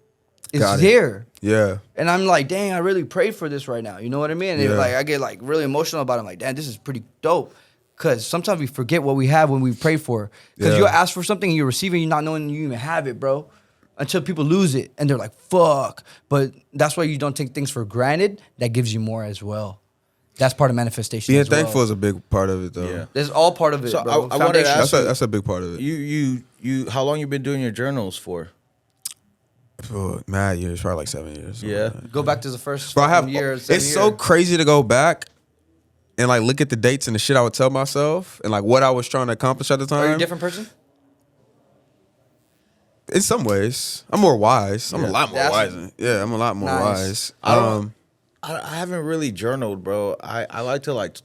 is here. Yeah. And I'm like, dang, I really prayed for this right now. You know what I mean? And Yeah. like I get like really emotional about it. I'm like, damn, this is pretty dope. Because sometimes we forget what we have when we pray for. Because you'll ask for something and you're receiving, you're not knowing you even have it, bro. Until people lose it and they're like, fuck. But that's why you don't take things for granted. That gives you more as well. That's part of manifestation. Being as well. thankful is a big part of it, though. Yeah. That's all part of it, So bro. I wanted to ask That's a big part of it. you. How long you been doing your journals for? Mad years, probably like 7 years. Yeah. Go back to the first Bro, I have. year. It's so crazy to go back and like look at the dates and the shit I would tell myself and like what I was trying to accomplish at the time. Are you a different person? In some ways, I'm more wise. I'm a lot more That's- wise. Yeah, I'm a lot more Nice. wise. I haven't really journaled, bro. I like to like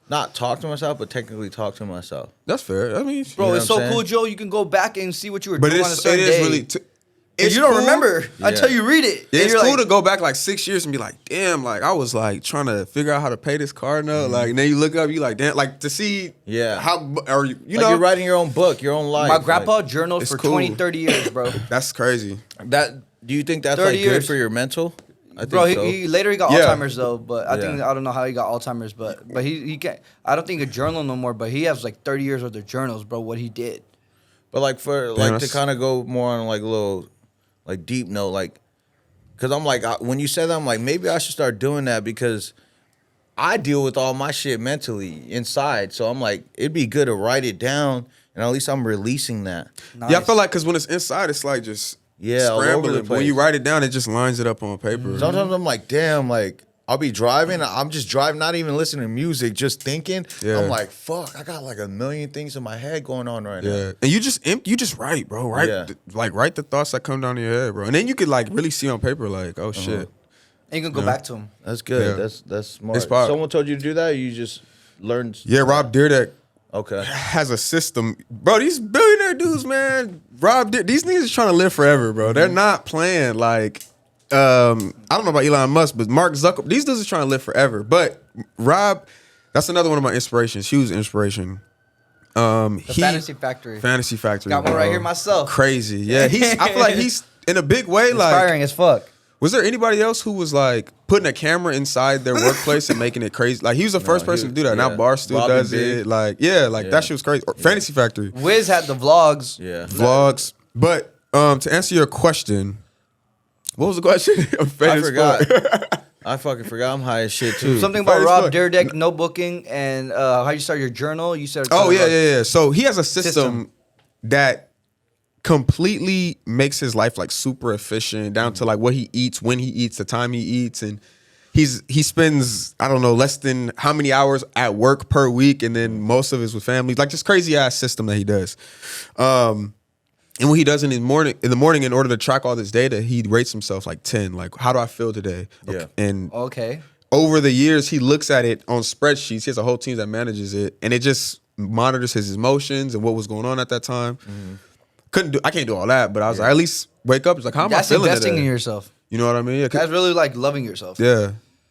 not talk to myself, but technically talk to myself. That's fair. I mean, Bro, You know it's what so I'm cool, saying? Joe. You can go back and see what you were but doing on a it certain is day. really. And you don't cool. remember until you read it. Yeah, And it's you're cool like, to go back like 6 years and be like, damn, like I was like trying to figure out how to pay this car note. Like, and then you look up, you like, damn, like to see, Yeah. or you Like know, you're writing your own book, your own life. my grandpa Like, journaled it's for cool. 20, 30 years, bro. that's crazy. that. Do you think that's 30 like good years. for your mental? I think Bro, so. he later he got Yeah. Alzheimer's though, but I think Yeah. I don't know how he got Alzheimer's, but he can't. I don't think a journal no more, but he has like 30 years worth of journals, bro. What he did. But like for like to that's- kind of go more on like a little like deep note, like because I'm like when you said that, I'm like maybe I should start doing that because I deal with all my shit mentally inside. So I'm like it'd be good to write it down and at least I'm releasing that. Nice. Yeah, I feel like because when it's inside, it's like just Yeah, all over scrambling. the But when place. you write it down, it just lines it up on paper. Sometimes I'm like, damn, like I'll be driving, I'm just driving, not even listening to music, just thinking. Yeah. I'm like, fuck, I got like a million things in my head going on right now. Yeah, and you just write, bro. Write Yeah. like write the thoughts that come down to your head, bro. And then you could like really see on paper, like, oh shit. And you can go back to him. That's good. Yeah. That's smart. It's pop. Someone told you to do that, or you just learned. Yeah, Rob Dyrdek Okay. has a system, bro. These billionaire dudes, man. These niggas is trying to live forever, bro. They're not playing like. I don't know about Elon Musk, but Mark Zuckerberg. These dudes are trying to live forever. But Rob, that's another one of my inspirations. Huge inspiration. Fantasy Factory. Fantasy Factory. Got one right bro. here myself. Crazy. Yeah, I feel like he's in a big way. Like, Inspiring as fuck. was there anybody else who was like putting a camera inside their workplace and making it crazy? Like he was the first person to do that. yeah. Now Barstool Robin does Big. it. Like that shit was crazy. Or Fantasy Factory Wiz had the vlogs. Yeah. vlogs. But to answer your question, what was the question? I'm fat I as forgot. fuck. I fucking forgot. I'm high as shit too. Something Fire about as Rob fuck. Dyrdek notebooking and how you start your journal. You said, Oh yeah. So he has a system that completely makes his life like super efficient, down to like what he eats, when he eats, the time he eats, and he spends I don't know less than how many hours at work per week, and then most of it is with family. Like this crazy ass system that he does. And what he does in the morning, in order to track all this data, he rates himself like 10. Like, how do I feel today? Yeah. And Okay. over the years, he looks at it on spreadsheets. He has a whole team that manages it, and it just monitors his emotions and what was going on at that time. I can't do all that, but I was like, at least wake up. It's like, how am That's I feeling investing today? in yourself. You know what I mean? Yeah, 'cause- That's really like loving yourself. yeah.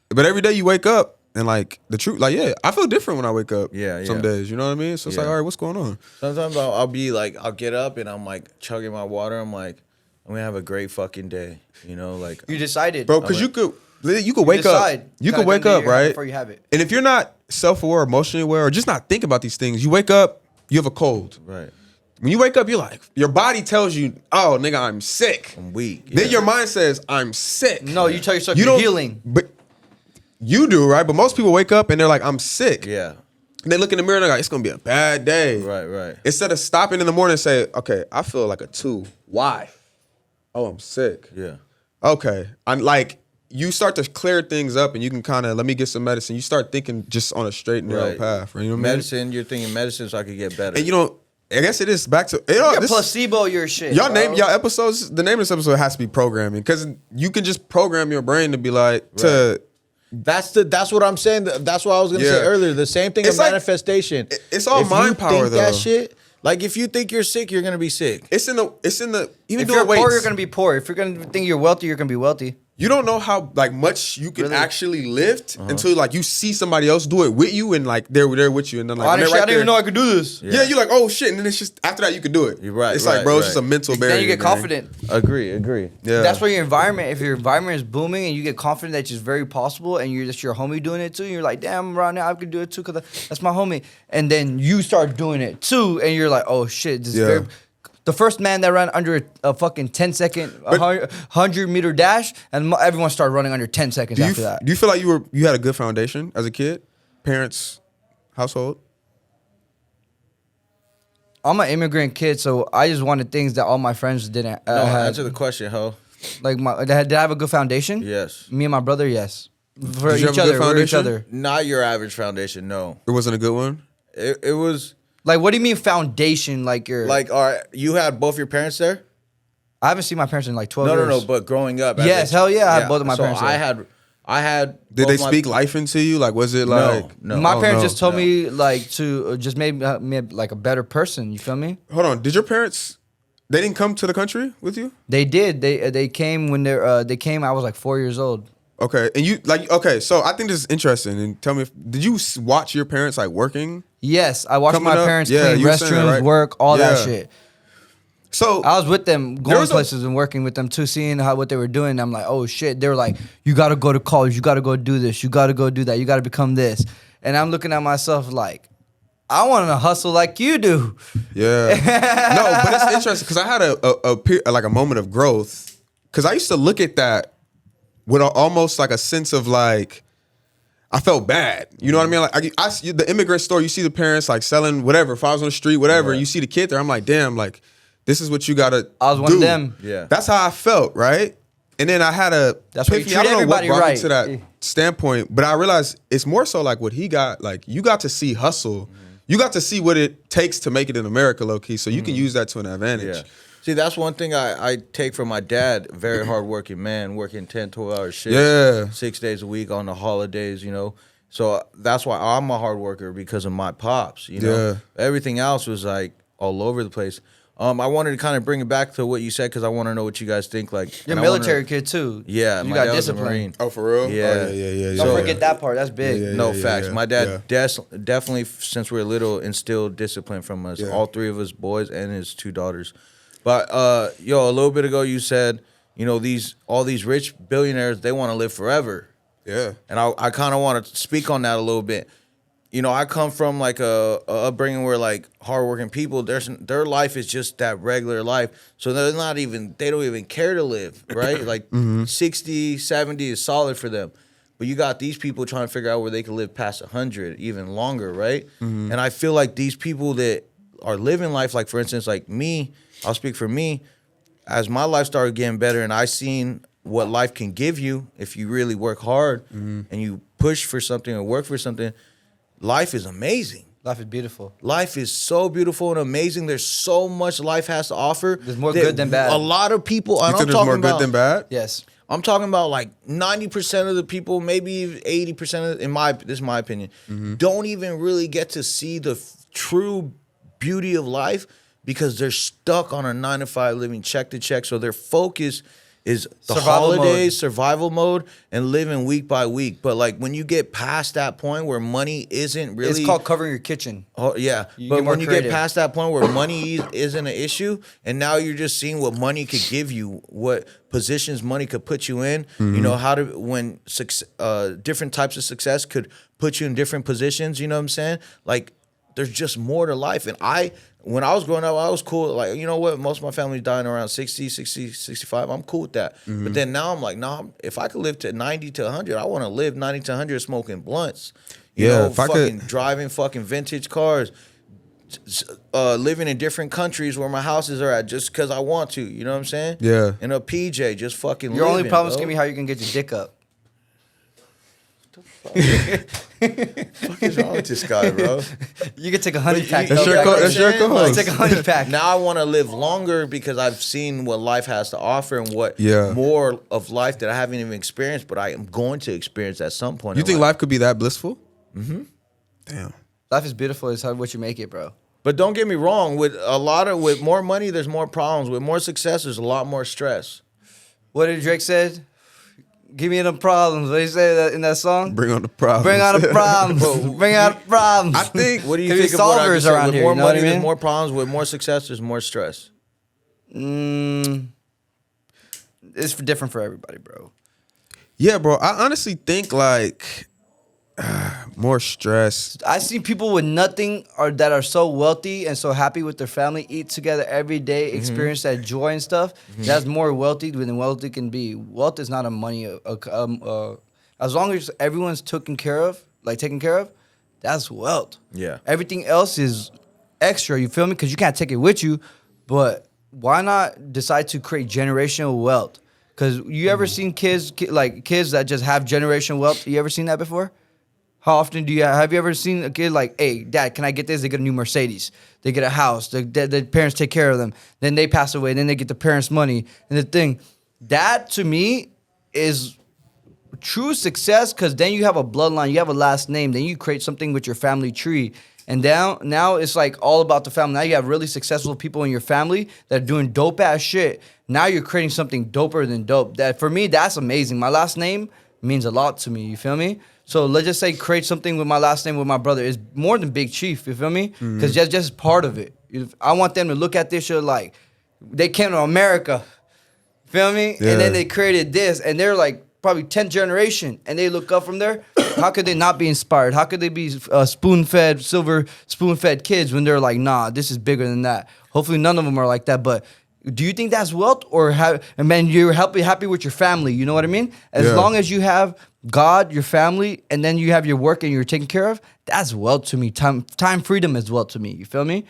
But every day you wake up and like the truth, like I feel different when I wake up. Yeah, Some yeah. days, you know what I mean? So it's like, Yeah. all right, what's going on? Sometimes I'll be like, I'll get up and I'm like chugging my water. I'm like, I'm gonna have a great fucking day. You know, like You decided. Bro, because you could wake decide. up. You Gotta could wake come to up, your right? before you have it. And if you're not self-aware, emotionally aware, or just not thinking about these things, you wake up, you have a cold. right. When you wake up, you're like, your body tells you, oh, nigga, I'm sick. I'm weak. Then yeah. your mind says, I'm sick. No, you tell yourself You you're don't- healing. But you do, right? But most people wake up and they're like, I'm sick. Yeah. And they look in the mirror and they're like, it's going to be a bad day. Right. Instead of stopping in the morning and say, okay, I feel like a 2. Why? Oh, I'm sick. Yeah. Okay. I'm like, you start to clear things up and you can kind of, let me get some medicine. You start thinking just on a straight and narrow Right. path. Right? You know what Medicine. You're thinking medicine so I could get better. I mean? And you know, I guess it is back to, You're this, placebo your shit. y'all bro. name y'all episodes. The name of this episode has to be programming because you can just program your brain to be like, to, That's what I'm saying. That's what I was gonna Yeah. say earlier. The same thing It's of like- manifestation. it's all If mind you power, think though. That shit. Like if you think you're sick, you're gonna be sick. it's in the, even If doing you're weights. poor, you're gonna be poor. If you're gonna think you're wealthy, you're gonna be wealthy. you don't know how like much you can actually lift until like you see somebody else do it with you and like they're with you and then like Honestly, right I didn't even know I could do this. Yeah, you're like, oh shit, and then it's just after that you can do it. You're right. It's like, bro, it's just a mental barrier. Then you get confident. Agree. Yeah, That's where your environment. If your environment is booming and you get confident that it's very possible, and that's your homie doing it too, and you're like, damn, around there I could do it too because that's my homie. And then you start doing it too, and you're like, oh shit, this is very. The first man that ran under a fucking 10-second 100-meter dash, and everyone started running under 10 seconds after that. Do you feel like you had a good foundation as a kid? Parents, household? I'm an immigrant kid, so I just wanted things that all my friends didn't have. Answer the question, ho. Like, did I have a good foundation? Yes. Me and my brother, yes. For Did you each have a other, good we're each foundation? other. Not your average foundation, no. It wasn't a good one? It was... Like, what do you mean foundation? Like, you're... Like, all right, you had both your parents there? I haven't seen my parents in like 12 years. No, but growing up. Yes, hell yeah, I had both of my parents So there. I had. Did they speak life into you? Like, was it like... No. My parents just told me, like, to just make me like a better person. You feel me? Hold on. Did your parents... They didn't come to the country with you? They did. They came when they came. I was like 4 years old. Okay. And you, like... Okay, so I think this is interesting. And tell me, did you watch your parents, like, working? Yes, I watched Coming my up? parents Yeah, clean you were saying that, restrooms, right? work, all that Yeah. shit. So... I was with them, There going was a- places and working with them too, seeing what they were doing. I'm like, oh shit. They were like, you got to go to college. You got to go do this. You got to go do that. You got to become this. And I'm looking at myself like, I want to hustle like you do. Yeah. No, but it's interesting because I had like a moment of growth because I used to look at that with almost like a sense of like, I felt bad. You know what I mean? Like I see the immigrant story, you see the parents like selling whatever, if I was on the street, whatever, and you see the kid there, I'm like, damn, like this is what you gotta I was one of them. Yeah. That's how I felt, right? And then I had a That's why you epiphany. I treat don't know what everybody brought me right. to that standpoint, but I realized it's more so like what he got, like you got to see hustle. You got to see what it takes to make it in America, low key. So you can use that to an advantage. Yeah. See, that's one thing I take from my dad. Very hardworking man, working 10, 12-hour shifts. Yeah. 6 days a week on the holidays, you know. So that's why I'm a hard worker because of my pops, you know. Yeah. Everything else was like all over the place. I wanted to kind of bring it back to what you said because I want to know what you guys think. Like, You're a and I wanna- military kid too. Yeah, you my got dad was a discipline. Marine. Oh, for real? Yeah. Oh, yeah. Don't So- forget that part. That's big. Yeah, No facts. My dad yeah. definitely, since we were little, instilled discipline from us. Yeah. All three of us boys and his two daughters. But a little bit ago you said, you know, all these rich billionaires, they want to live forever. Yeah. And I kind of want to speak on that a little bit. You know, I come from like a upbringing where like hardworking people, their life is just that regular life. So they don't even care to live, right? Like 60, 70 is solid for them. But you got these people trying to figure out where they can live past 100, even longer, right? And I feel like these people that are living life, like for instance, like me, I'll speak for me, as my life started getting better and I seen what life can give you if you really work hard and you push for something or work for something, life is amazing. Life is beautiful. Life is so beautiful and amazing. There's so much life has to offer. There's more that good than bad. A lot of people, You and think I'm there's talking more about, good than bad? Yes. I'm talking about like 90% of the people, maybe 80% of, this is my opinion, don't even really get to see the true beauty of life because they're stuck on a 9-to-5 living check to check. So their focus is the Survival holidays, mode. survival mode, and living week by week. But like when you get past that point where money isn't really, It's called covering your kitchen. oh yeah, You but get more when you creative. get past that point where money isn't an issue, and now you're just seeing what money could give you, what positions money could put you in. You know how to different types of success could put you in different positions. You know what I'm saying? Like there's just more to life. And when I was growing up, I was cool. Like, you know what? Most of my family's dying around 60, 65. I'm cool with that. But then now I'm like, nah, if I could live to 90 to 100, I want to live 90 to 100 smoking blunts. You know, if I fucking could- driving fucking vintage cars, living in different countries where my houses are at just because I want to. You know what I'm saying? Yeah. In a PJ, just fucking Your only living, problem is bro. gonna be how you can get your dick up. What is wrong with this guy, bro? You can take a honey pack. That's though. your co- that's your saying? co-host. Take a honey pack. Now I want to live longer because I've seen what life has to offer and what Yeah. more of life that I haven't even experienced, but I am going to experience at some point. You in think life could be that blissful? Damn. Life is beautiful. It's how what you make it, bro. But don't get me wrong. With more money, there's more problems. With more success, there's a lot more stress. What did Drake said? Give me them problems. What do you say that in that song? Bring on the problems. Bring on the problems. Bring out the problems. I think. What do you Could be think of what I solvers just said? around With here, more you know what money, I mean? there's more problems. With more success, there's more stress. It's different for everybody, bro. Yeah, bro. I honestly think like more stress. I see people with nothing or that are so wealthy and so happy with their family, eat together every day, experience that joy and stuff. That's more wealthy than wealthy can be. Wealth is not a money. As long as everyone's taken care of, that's wealth. Yeah. Everything else is extra. You feel me? Because you can't take it with you. But why not decide to create generational wealth? Because you ever seen kids that just have generational wealth? You ever seen that before? How often have you ever seen a kid like, hey, Dad, can I get this? They get a new Mercedes. They get a house. The parents take care of them. Then they pass away. Then they get the parents' money. And the thing, that to me is true success because then you have a bloodline. You have a last name. Then you create something with your family tree. And now it's like all about the family. Now you have really successful people in your family that are doing dope ass shit. Now you're creating something doper than dope. That for me, that's amazing. My last name means a lot to me. You feel me? So let's just say create something with my last name with my brother. It's more than Big Chief. You feel me? Because that's just part of it. I want them to look at this shit like they came to America. Feel me? Yeah. And then they created this, and they're like probably 10th generation, and they look up from there. How could they not be inspired? How could they be silver spoon-fed kids when they're like, nah, this is bigger than that? Hopefully none of them are like that, but do you think that's wealth and man, you're happy with your family? You know what I mean? As long as you have God, your family, and then you have your work and you're taken care of, that's wealth to me. Time freedom is wealth to me. You feel me?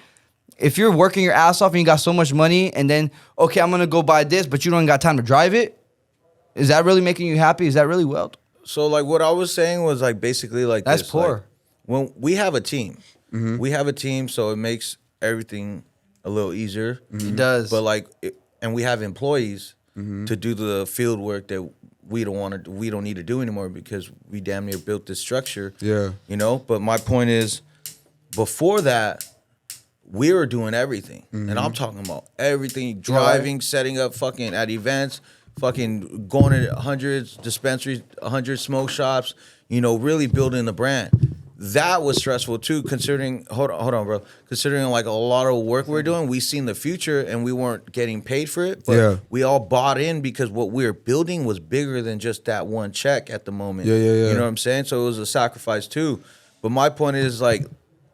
If you're working your ass off and you got so much money and then, okay, I'm going to go buy this, but you don't got time to drive it, is that really making you happy? Is that really wealth? So like what I was saying was like basically like That's this, poor. like, when we have a team, we have a team, so it makes everything a little easier. It does. But like, and we have employees to do the field work that we don't need to do anymore because we damn near built this structure. Yeah. You know. But my point is, before that, we were doing everything, and I'm talking about everything: driving, setting up, fucking at events, fucking going to hundreds dispensaries, 100 smoke shops. You know, really building the brand. That was stressful too, considering hold on, bro. Considering like a lot of work we're doing, we seen the future and we weren't getting paid for it. But we all bought in because what we were building was bigger than just that one check at the moment. Yeah. You know what I'm saying? So it was a sacrifice too. But my point is like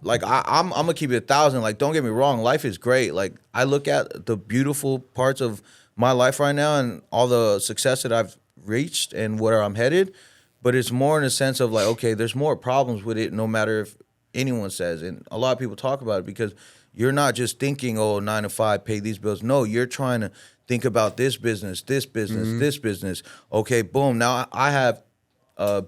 I'm gonna keep it 1,000. Like, don't get me wrong, life is great. Like, I look at the beautiful parts of my life right now and all the success that I've reached and where I'm headed. But it's more in a sense of like, okay, there's more problems with it no matter if anyone says. And a lot of people talk about it because you're not just thinking, 9 to 5, pay these bills. No, you're trying to think about this business, this business. Okay, boom. Now I have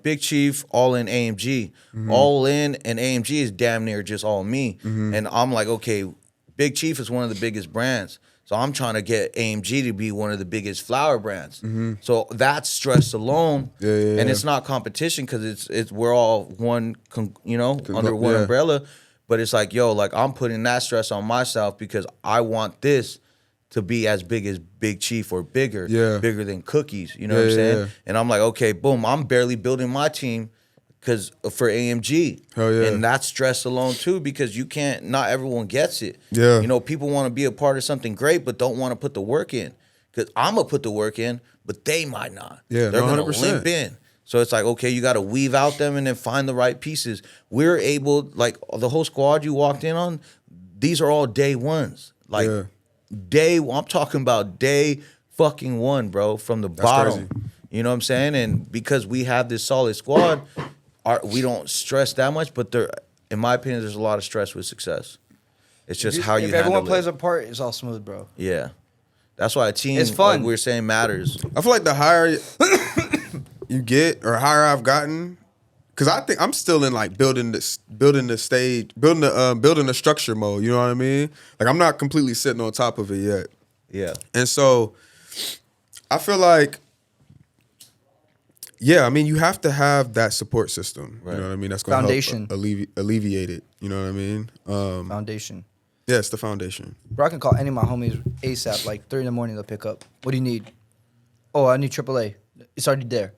Big Chief, all in AMG. All in and AMG is damn near just all me. And I'm like, okay, Big Chief is one of the biggest brands. So I'm trying to get AMG to be one of the biggest flower brands. So that's stress alone, and it's not competition because it's we're all one, under one umbrella. But it's like, like I'm putting that stress on myself because I want this to be as big as Big Chief or bigger than Cookies. You know what I'm saying? And I'm like, okay, boom, I'm barely building my team. Because for AMG, and that's stress alone too. Because you can't, not everyone gets it. Yeah, you know, people want to be a part of something great, but don't want to put the work in. Because I'm gonna put the work in, but they might not. Yeah, they're gonna 100%. limp in. So it's like, okay, you got to weave out them and then find the right pieces. We're able, like the whole squad you walked in on, these are all day ones. Like I'm talking about day fucking one, bro, from the bottom. Crazy. You know what I'm saying? And because we have this solid squad. We don't stress that much, but in my opinion, there's a lot of stress with success. It's just how you handle it. If everyone plays a part, it's all smooth, bro. Yeah. That's why a team, it's fun. like we're saying, matters. I feel like the higher you get or higher I've gotten, because I think I'm still in like building the structure mode. You know what I mean? Like I'm not completely sitting on top of it yet. Yeah. And so I feel like, I mean, you have to have that support system. Right. You know what I mean? That's going to help alleviate it. You know what I mean? Foundation. Yeah, it's the foundation. Bro, I can call any of my homies ASAP, like 3 in the morning, they'll pick up. What do you need? Oh, I need AAA. It's already there.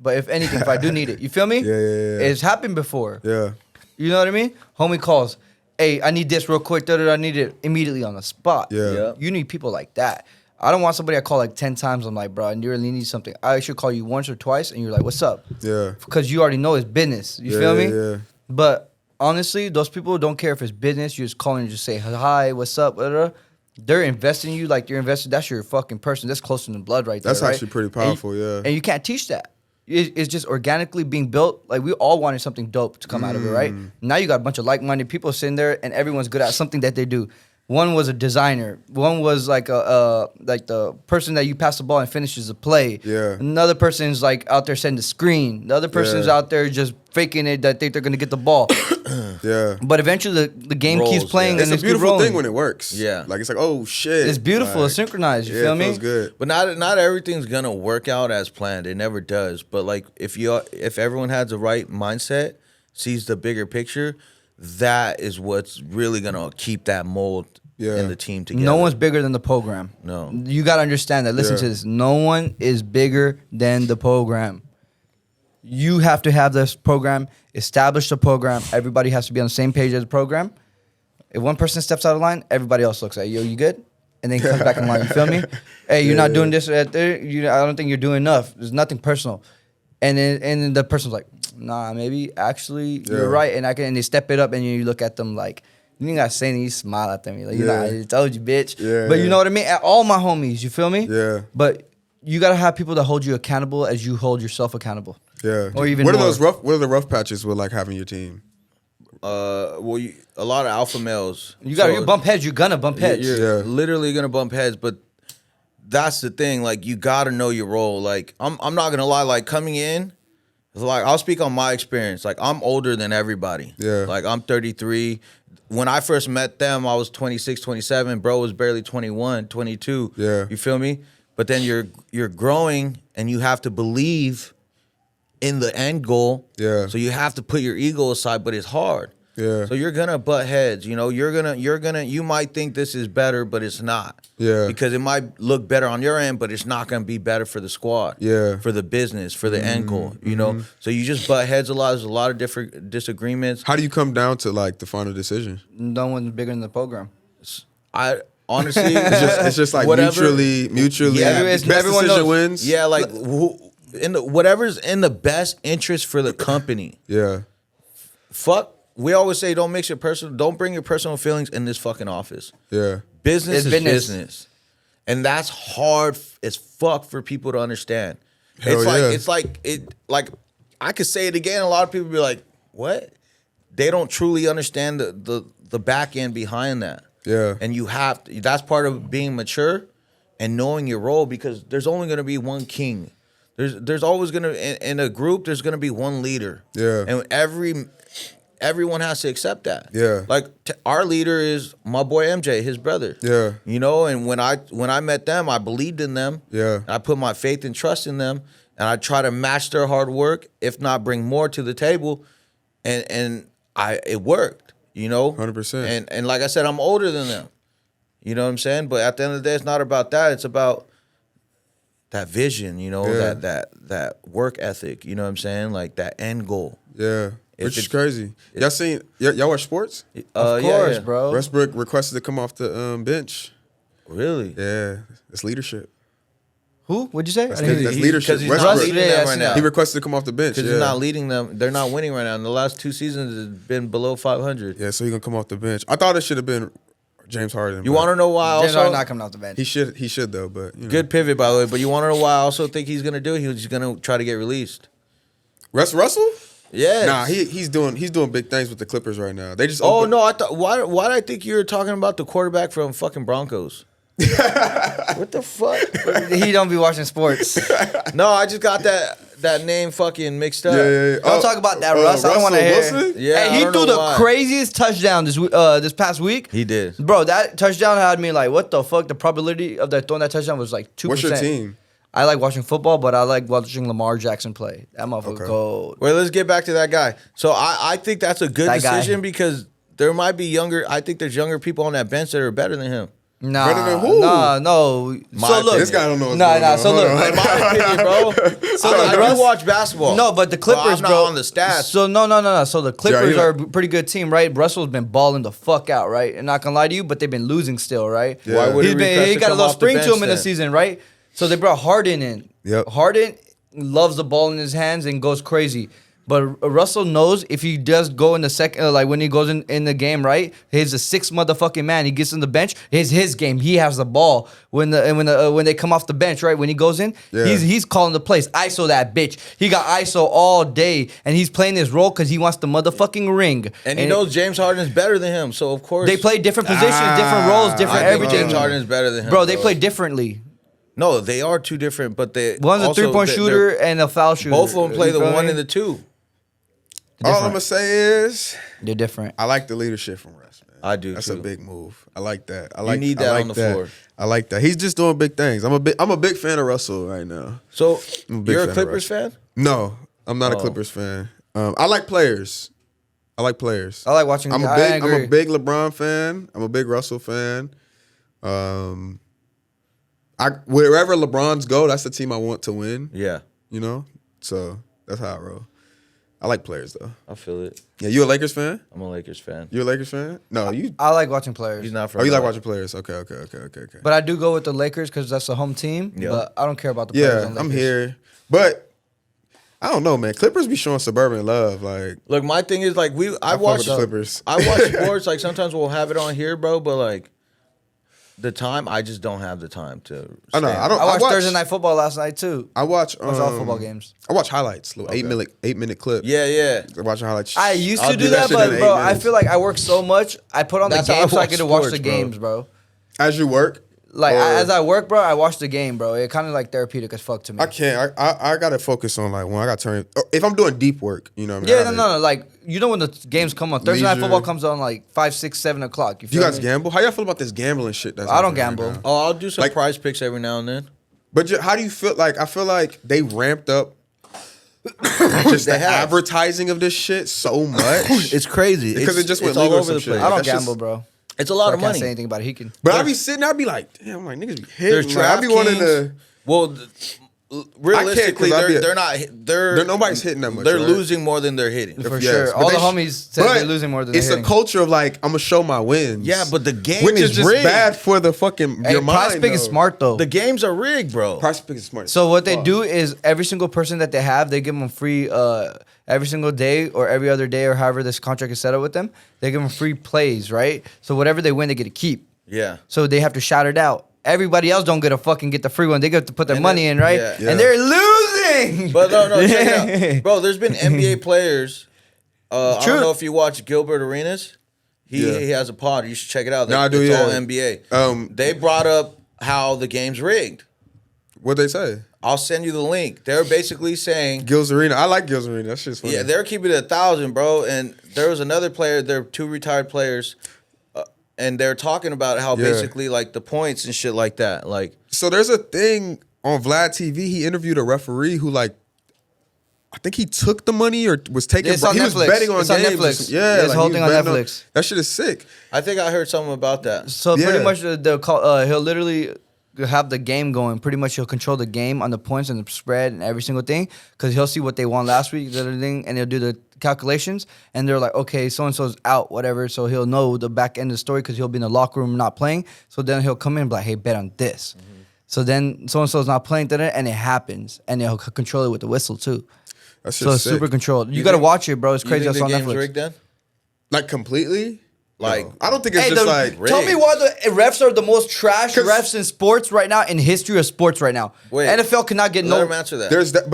But if anything, if I do need it, you feel me? Yeah. It's happened before. Yeah. You know what I mean? Homie calls, hey, I need this real quick. I need it immediately on the spot. Yeah. You need people like that. I don't want somebody I call like 10 times. I'm like, bro, I really need something. I should call you once or twice, and you're like, what's up? Yeah. Because you already know it's business. You feel me? Yeah. But honestly, those people don't care if it's business. You just call and just say, hi, what's up? Blah, blah. They're investing in you like you're invested. That's your fucking person. That's closer than blood right there. That's right? actually pretty powerful, yeah. And you can't teach that. It's just organically being built. Like, we all wanted something dope to come out of it, right? Now you got a bunch of like-minded people sitting there, and everyone's good at something that they do. One was a designer. One was like like the person that you pass the ball and finishes the play. Yeah. Another person's like out there setting the screen. The other person's out there just faking it that think they're gonna get the ball. Yeah. But eventually the game Rolls, keeps playing, yeah. and It's a keep beautiful rolling. thing when it works. Yeah. Like, it's like, oh, shit. It's beautiful. Like, It's synchronized. You yeah, feel it me? feels good. But not everything's gonna work out as planned. It never does. But like if everyone has the right mindset, sees the bigger picture, that is what's really gonna keep that mold in the team together. No one's bigger than the program. No. You got to understand that. Listen Yeah. to this. No one is bigger than the program. You have to have this program, establish the program. Everybody has to be on the same page as the program. If one person steps out of line, everybody else looks at you. Yo, you good? And then he comes back in line. You feel me? Hey, you're not doing this or that there. I don't think you're doing enough. There's nothing personal. And then the person's like, nah, maybe actually you're right. And they step it up, and you look at them like, you ain't gotta say anything, you smile at them. You're like, you know, I told you, bitch. Yeah, But you know what I mean? At all my homies, you feel me? Yeah. But you gotta have people that hold you accountable as you hold yourself accountable. Yeah. Or even what are more. those rough? What are the rough patches with like having your team? a lot of alpha males. You gotta So you bump heads, you're gonna bump heads. You're Yeah. literally gonna bump heads, but that's the thing. Like, you gotta know your role. Like, I'm not gonna lie. Like, coming in, like, I'll speak on my experience. Like, I'm older than everybody. Yeah. Like, I'm 33. When I first met them, I was 26, 27. Bro was barely 21, 22. Yeah. You feel me? But then you're growing, and you have to believe in the end goal. Yeah. So you have to put your ego aside, but it's hard. Yeah. So you're gonna butt heads. You know, you might think this is better, but it's not. Yeah. Because it might look better on your end, but it's not gonna be better for the squad. Yeah. For the business, for the end goal. You know. So you just butt heads a lot. There's a lot of different disagreements. How do you come down to like the final decision? No one's bigger than the program. I honestly, It's just like whatever- mutually. Yeah, best everyone decision knows. wins. Yeah, like whatever's in the best interest for the company. Yeah. Fuck. We always say don't bring your personal feelings in this fucking office. Yeah. Business It's is business. business. And that's hard as fuck for people to understand. Hell yeah. It's like I could say it again, a lot of people be like, what? They don't truly understand the back end behind that. Yeah. And that's part of being mature and knowing your role, because there's only gonna be one king. There's always gonna in a group there's gonna be one leader. Yeah. And everyone has to accept that. Yeah. Like our leader is my boy MJ, his brother. Yeah. You know, and when I met them, I believed in them. Yeah. I put my faith and trust in them, and I try to match their hard work, if not bring more to the table, and it worked. You know, 100%. And like I said, I'm older than them. You know what I'm saying? But at the end of the day, it's not about that. It's about that vision. You know, Yeah. that work ethic. You know what I'm saying? Like that end goal. Yeah. Which is it's- crazy. Y'all watch sports? Of course, bro. Westbrook requested to come off the bench. Really? Yeah. It's leadership. Who? What'd you say? That's I didn't hear that's you. leadership. Because he's not Westbrook. leading Yeah, them I right seen now. that. He requested to come off the bench. Because Yeah. he's not leading them. They're not winning right now. In the last 2 seasons, it's been below 500. Yeah, so he gonna come off the bench. I thought it should have been James Harden. You but want to know why? James Also, Harden not coming off the bench. He should though, but you know. good pivot by the way. But you want to know why I also think he's gonna do it? He's gonna try to get released. Russell? Yeah. Nah, he's doing big things with the Clippers right now. They just Oh opened- no! I thought why did I think you were talking about the quarterback from fucking Broncos? What the fuck? He don't be watching sports. No, I just got that name fucking mixed up. Yeah. Don't talk about that, Russ. I don't want to Russell hear. Wilson? Yeah, Hey, I he don't threw know the why. craziest touchdown this past week. He did. Bro, that touchdown had me like, what the fuck? The probability of that throwing that touchdown was like 2%. What's your team? I like watching football, but I like watching Lamar Jackson play. That motherfucker Okay. gold. Wait, let's get back to that guy. So I think that's a good That guy. decision because there might be I think there's younger people on that bench that are better than him. Better than who? No. So look, this guy don't know what's Nah. going on. So Hold look, on. In my opinion, bro. So I do watch basketball. No, but the Clippers, I'm not bro. on the stats. So no. So the Clippers Yeah, are a pretty good team, right? Russell's been balling the fuck out, right? And not gonna lie to you, but they've been losing still, right? Yeah. Why would He got a come little off the spring to bench him in the then? season, right? So they brought Harden in. Yep. Harden loves the ball in his hands and goes crazy. But Russell knows if he does go in the second, like when he goes in the game, right? He's a sixth motherfucking man. He gets in the bench. It's his game. He has the ball when they come off the bench, right? When he goes in, Yeah. he's calling the plays. ISO that bitch. He got ISO all day, and he's playing his role because he wants the motherfucking ring. And he knows James Harden is better than him, so of course They play different positions, different roles, different I think everything. James Harden is better than him, Bro, they play differently. No, they are two different, but they One's a also, 3-point they're- shooter and a foul shooter. Both of them play You the feel one me? and the two. All I'm gonna say is They're different. I like the leadership from Russ, man. I do, That's too. a big move. I like that. I need that on the floor. I like that. He's just doing big things. I'm a big fan of Russell right now. So I'm a big you're fan a of Clippers Russ. fan? No, I'm not a Oh. Clippers fan. I like players. I like players. I like watching. I'm I a agree. big LeBron fan. I'm a big Russell fan. Wherever LeBron's go, that's the team I want to win. Yeah, You know, so that's how I roll. I like players though. I feel it. Yeah, you a Lakers fan? I'm a Lakers fan. You a Lakers fan? No, you. I like watching players. He's not from. Oh, you like LA. watching players? Okay. But I do go with the Lakers because that's the home team. Yeah. But I don't care about the players. Yeah, on I'm Lakers. here, but I don't know, man. Clippers be showing suburban love, like Look, my thing is like I fuck watch with the Clippers. I watch sports. Like sometimes we'll have it on here, bro. But like the time, I just don't have the time to. I know. stand. I don't. I watched watch Thursday Night Football last night too. I watch Watch all football games. I watch highlights, little 8-minute clip. Yeah. I watch highlights. I used I'll to do do that that, shit but in bro, 8 I minutes. feel like I work so much. I put on the That's how I game so I watch get to watch the sports, bro. games, bro. As you work, Like or- as I work, bro, I watch the game, bro. It kind of like therapeutic as fuck to me. I can't. I gotta focus on like when I got turn. If I'm doing deep work, you know what I mean. Yeah, I no. gotta- Like you know when the games come on Thursday Night Leisure. Football comes on like 5, 6, 7 o'clock. You feel guys me? gamble? How y'all feel about this gambling shit? That's I don't happening right gamble. now? Oh, I'll do some Like- prize picks every now and then. But how do you feel? Like I feel like they ramped up just They the have. advertising of this shit so much. It's crazy Because it just went it's all legal or over some the shit. place. I don't That's just- gamble, bro. It's a lot So of I can't money. say anything about it. He can. But I be sitting, I be like, damn, I'm like niggas be hitting. There's Like, I be wanting to. Well, realistically, 'cause I be they're not. nobody's hitting that much, They're right? losing more than they're hitting. For Yes, sure. but All they the sh- homies said but they're losing more than they're it's hitting. a culture of like I'm gonna show my wins. Yeah, but the game which is is just rigged. bad for the fucking Hey, your Prize mind. Pick is though. smart though. The games are rigged, bro. Price Pick is smart. So what they do is every single person that they have, they give them free every single day or every other day or however this contract is set up with them. They give them free plays, right? So whatever they win, they get to keep. Yeah. So they have to shout it out. Everybody else don't get to fucking get the free one. They get to put their And money then- in, right? yeah. And they're losing. But no, check it out. Bro, there's been NBA players. I True. don't know if you watch Gilbert Arenas. Yeah. He has a pod. You should check it out. No, I do, It's yeah. all NBA. They They brought up how the game's rigged. What'd they say? I'll send you the link. They're basically saying, Gil's Arena. I like Gil's Arena. That shit's funny. yeah, they're keeping it 1,000, bro. And there was another player. There were 2 retired players, and they're talking about how Yeah. basically like the points and shit like that. Like, So there's a thing on Vlad TV. He interviewed a referee who like, I think he took the money or was taking. It's on he was Netflix. betting on It's on games. or Netflix. some- Yeah, Yeah, it's like, whole he thing was on betting Netflix. That shit is sick. I think I heard something about that. So Yeah. pretty much they'll call, he'll literally have the game going. Pretty much he'll control the game on the points and the spread and every single thing because he'll see what they won last week, the other thing, and he'll do the calculations. And they're like, okay, so and so's out, whatever. So he'll know the back end of the story because he'll be in the locker room not playing. So then he'll come in and be like, hey, bet on this. So then so and so's not playing, and it happens, and he'll control it with the whistle too. That So shit's it's sick. super controlled. You You got to think- watch it, bro. It's You crazy. think That's the on game's Netflix. rigged then? Like completely. Like, No. I don't think it's Hey, just like. tell me why the refs are the most trash 'Cause- refs in sports right now, in history of sports right now. Wait. NFL cannot get let no. him answer that.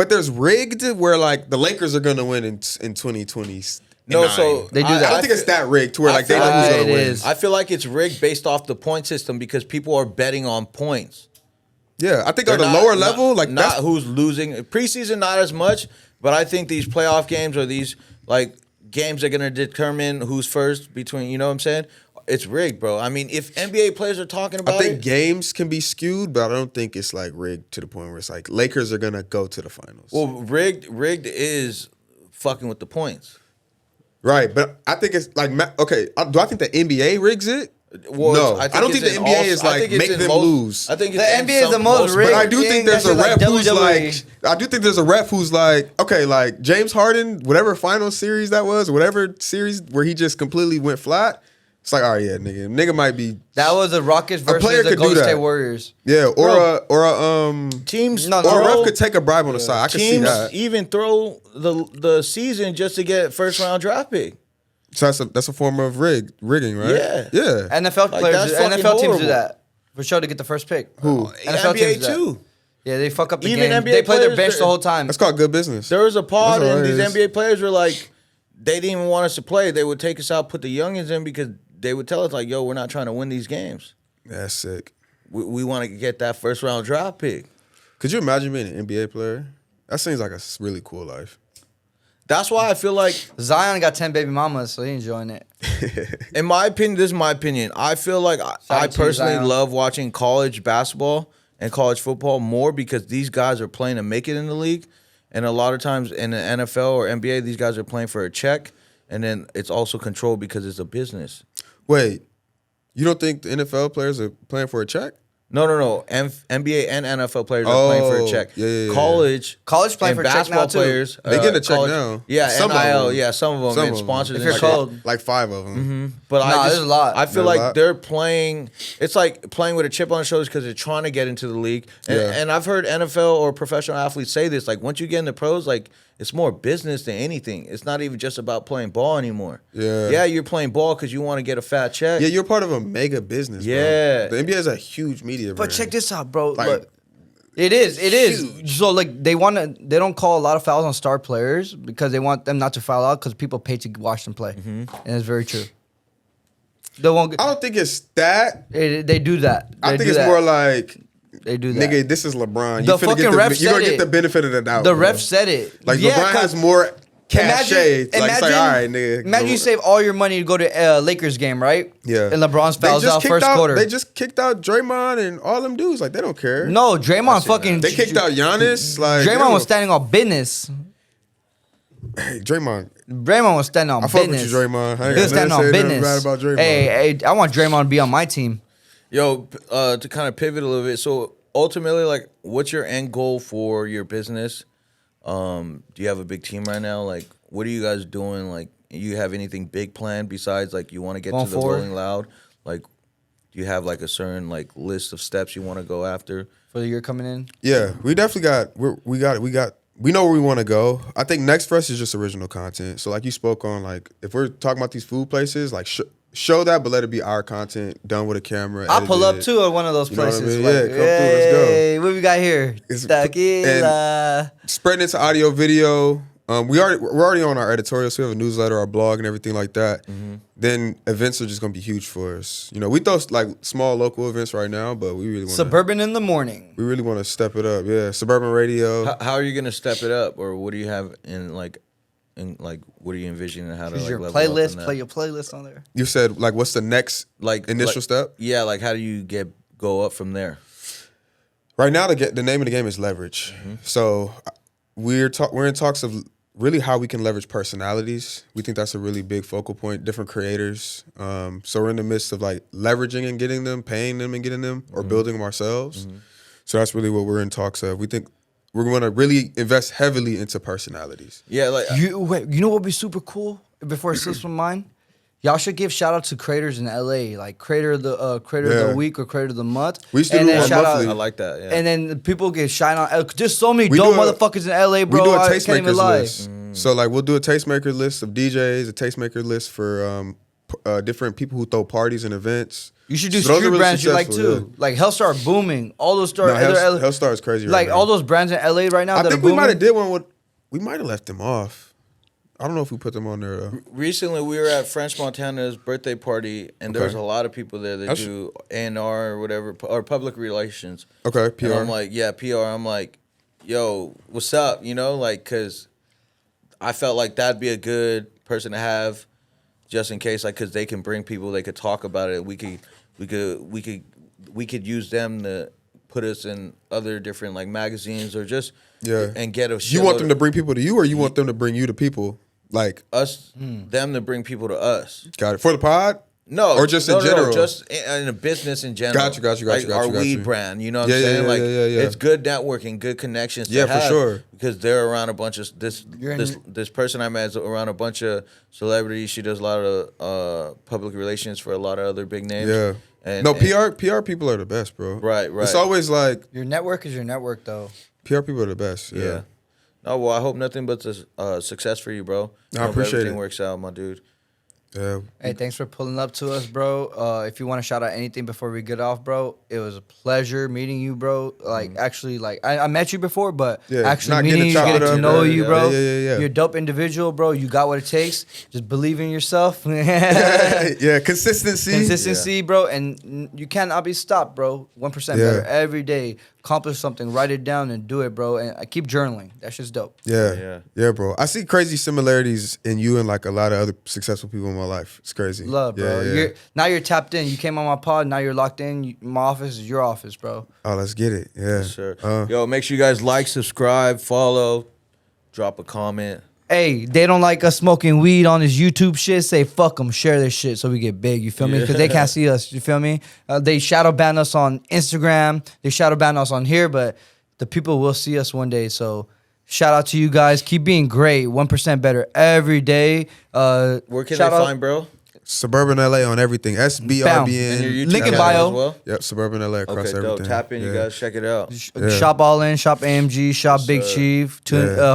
There's rigged where like the Lakers are gonna win in 2020. No, so They do I that. don't think it's that rigged to where I like they feel know who's like gonna it win. is. I feel like it's rigged based off the point system because people are betting on points. Yeah, I think They're on the not- lower not- level, like not that's who's losing. Preseason, not as much, but I think these playoff games or these like games are gonna determine who's first between. You know what I'm saying? It's rigged, bro. I mean, if NBA players are talking about I think it, games can be skewed, but I don't think it's like rigged to the point where it's like Lakers are gonna go to the finals. well, rigged is fucking with the points. Right, but I think it's like okay. Do I think the NBA rigs it? Well, No, I don't think the NBA is like make them lose. I think The NBA is the most But rigged. I do think there's a That's ref like who's WWE. like, I do think there's a ref who's like, okay, like James Harden, whatever final series that was, whatever series where he just completely went flat. It's like, all right, yeah, nigga might be. That was the Rockets player versus the could do Golden that. State Warriors. Yeah, or a teams. No, or a no. ref could take a bribe on the side. I can see Teams that. even throw the season just to get first round draft pick. So that's a form of rigging, right? Yeah. Yeah. NFL Like, players, that's fucking NFL teams horrible. do that for sure to get the first pick. Who? NFL NBA teams do that. too. Yeah, they fuck up the Even game. NBA They play their players, bench the they're- whole time. That's called good business. There was a pod, That's and these hilarious. NBA players were like, they didn't even want us to play. They would take us out, put the youngins in because they would tell us like, "Yo, we're not trying to win these games. That's sick. We want to get that first round draft pick." Could you imagine being an NBA player? That seems like a really cool life. That's why I feel like, Zion got 10 baby mamas, so he enjoying it. in my opinion, this is my opinion. I feel like I out to personally Zion. love watching college basketball and college football more because these guys are playing to make it in the league. And a lot of times in the NFL or NBA, these guys are playing for a check. And then it's also controlled because it's a business. Wait, you don't think the NFL players are playing for a check? No. NBA and NFL players are playing for a check. Yeah. College College playing and for a check now, basketball too. players. They getting a check now. Yeah, Some of NIL. them. Yeah, some of them. Some and of them. sponsors If and you're shit. cold. Like 5 of them. But Nah, there's a lot. I feel There's a like lot. they're playing. It's like playing with a chip on their shoulders because they're trying to get into the league. And, Yeah. and I've heard NFL or professional athletes say this. Like once you get into pros, like it's more business than anything. It's not even just about playing ball anymore. Yeah. Yeah, you're playing ball because you want to get a fat check. Yeah, you're part of a mega business. Yeah. Bro. The NBA is a huge media But brand. check this out, bro. Like, Look, it is. So like they don't call a lot of fouls on star players because they want them not to foul out because people pay to watch them play, and it's very true. They won't. I don't think it's that. They do that. I They think do it's that. more like, They do that. nigga, this is LeBron. The You finna fucking get ref you're gonna said get it. the benefit of the doubt. The bro. ref said it. Like Yeah, LeBron 'cause has more cachet. Like, it's like, all right, nigga. Imagine you save all your money to go to Lakers game, right? Yeah. And LeBron's They fouls just out kicked first quarter. They just kicked out Draymond and all them dudes. Like, they don't care. No, Draymond fucking. They kicked out Giannis. Like, Draymond was standing on business. Hey, Draymond. Draymond was standing on I fuck business. with you, Draymond. I ain't He was got standing nothing on to say nothing business. bad about Draymond. Hey, I want Draymond to be on my team. Yo, to kind of pivot a little bit. So ultimately, like, what's your end goal for your business? Do you have a big team right now? Like, what are you guys doing? Like, you have anything big planned besides like you want to get Going to the forward? Rolling Loud? Like, do you have like a certain like list of steps you want to go after? For the year coming in. Yeah, we definitely we know where we want to go. I think next for us is just original content. So like you spoke on, like if we're talking about these food places, like show that, but let it be our content done with a camera. I'll pull up edited. too at one of those You know what I places. mean? Like, Yeah, come through, let's go. Hey, what we got here? It's- Tequila. Spreading it to audio, video. We're already on our editorial, so we have a newsletter, our blog, and everything like that. Then events are just gonna be huge for us. You know, we throw like small local events right now, but we really want Suburban in the morning. We really want to step it up. Yeah, suburban radio. How are you gonna step it up, or what do you have in like what are you envisioning how to Here's like your level up in playlist. that? Play your playlist on there. You said like, what's the next like initial step? Yeah, like how do you go up from there? Right now, the name of the game is leverage. So we're in talks of really how we can leverage personalities. We think that's a really big focal point. Different creators. So we're in the midst of like leveraging and getting them, paying them and getting them, or building them ourselves. So that's really what we're in talks of. We think we're going to really invest heavily into personalities. Yeah, like You know what would be super cool before it slips my mind? Y'all should give shout out to creators in LA, like creator of the week or creator of the month. We used to And do then one shout monthly. I like that. Yeah. And then people get shine on. There's so many We dope do a- motherfuckers in LA, bro. We do a I can't even tastemakers lie. list. So like we'll do a tastemaker list of DJs, a tastemaker list for different people who throw parties and events. You should do So those are street really brands you like successful, too. Like Hellstar booming. All those stars. No, Hellstar is crazy. Like right all now. those brands in LA right now I that think are we booming. might have did one with. We might have left them off. I don't know if we put them on there though. Recently, we were at French Montana's birthday party, and there Okay. was a lot of people there that do A&R or whatever, or public relations. Okay, PR. And I'm like, yeah, PR. I'm like, yo, what's up? You know, like, because I felt like that'd be a good person to have just in case, like, because they can bring people, they could talk about it. We could use them to put us in other different, like, magazines or just, and get a You want them to bring people to you, or you want them to bring you to people? Like them to bring people to us. got it for the pod. No, Or just in general? just in a business in general. Got you. Like our weed brand, you know what I'm Yeah, saying? yeah, Like yeah. it's good networking, good connections. Yeah, to for have sure. Because they're around a bunch of You're in- this person I met is around a bunch of celebrities. She does a lot of public relations for a lot of other big names. Yeah. And, No, and- PR people are the best, bro. Right. It's always like Your network is your network, though. PR people are the best. Yeah. No, well, I hope nothing but success for you, bro. I appreciate everything it. works out, my dude. Yeah. Hey, thanks for pulling up to us, bro. If you want to shout out anything before we get off, bro, it was a pleasure meeting you, bro. Like, actually, like, I met you before, but Yeah, actually not meeting getting you, to chop getting it to up, know yeah, you, yeah, bro. yeah. You're a dope individual, bro. You got what it takes. Just believe in yourself. Yeah, consistency. Consistency, bro, and you cannot be stopped, bro. 1% better every day. Accomplish something, write it down, and do it, bro. And I keep journaling. That shit's dope. Yeah, bro. I see crazy similarities in you and like a lot of other successful people in my life. It's crazy. Love, bro. Yeah. Now you're tapped in. You came on my pod. Now you're locked in. My office is your office, bro. Oh, let's get it. Yeah. Sure. Yo, make sure you guys like, subscribe, follow, drop a comment. Hey, they don't like us smoking weed on this YouTube shit. Say fuck them. Share this shit so we get big. You feel me? Because they can't see us. You feel me? They shadow ban us on Instagram. They shadow ban us on here, but the people will see us one day. So shout out to you guys. Keep being great. 1% better every day. Where can they find, bro? Suburban LA on everything. SBRBN. And your YouTube Link in channel bio. as well? Yep, Suburban LA across Okay, everything. dope. Tap in, you guys. Check it out. Shop All In, Shop AMG, Shop Big Chief.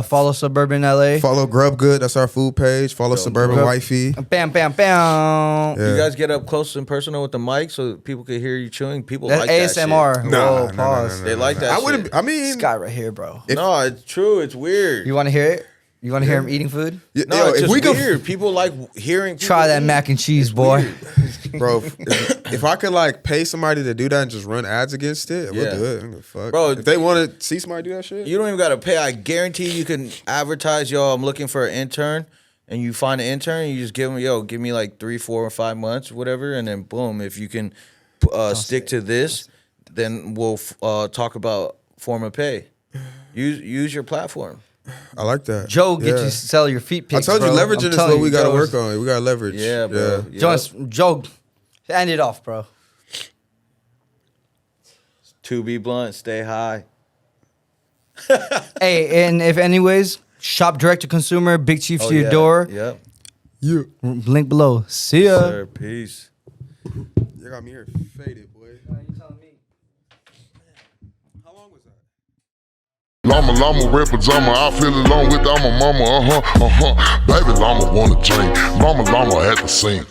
Follow Suburban LA. Follow Grub Good. That's our food page. Follow Suburban Grub- Wifey. Bam, bam, bam. Yeah. You guys get up close and personal with the mic so people can hear you chewing. People That's like that ASMR. shit. Whoa, pause. They like that I shit. wouldn't. I mean, This guy right here, bro. No, it's true. It's weird. You want to hear it? You want to hear him eating food? No, yo, it's if just we could, weird. People like hearing people Try that eat. mac and cheese, boy. bro. If I could like pay somebody to do that and just run ads against it, we'll Yeah. do it. I don't give a fuck. Bro, if they want to see somebody do that shit, You don't even got to pay. I guarantee you can advertise, yo, I'm looking for an intern. And you find an intern, and you just give them, yo, give me like 3, 4, or 5 months, whatever. And then boom, if you can stick to this, then we'll talk about form of pay. Use your platform. I like that. Joe, get Yeah. you sell your feet pics. I told you, bro. leveraging I'm is telling what we you, got to Joe's- work on. We got to leverage. Yeah, bro. Joe, end it off, bro. To be blunt, stay high. Hey, and if anyways, shop direct to consumer, Big Chief to your door. Yep. Yeah. Link below. See ya. Sir, peace. You got me here faded, boy. How long was that? Llama, red pajama, I feel alone with my mama, Baby llama wanna drink, mama had to sing,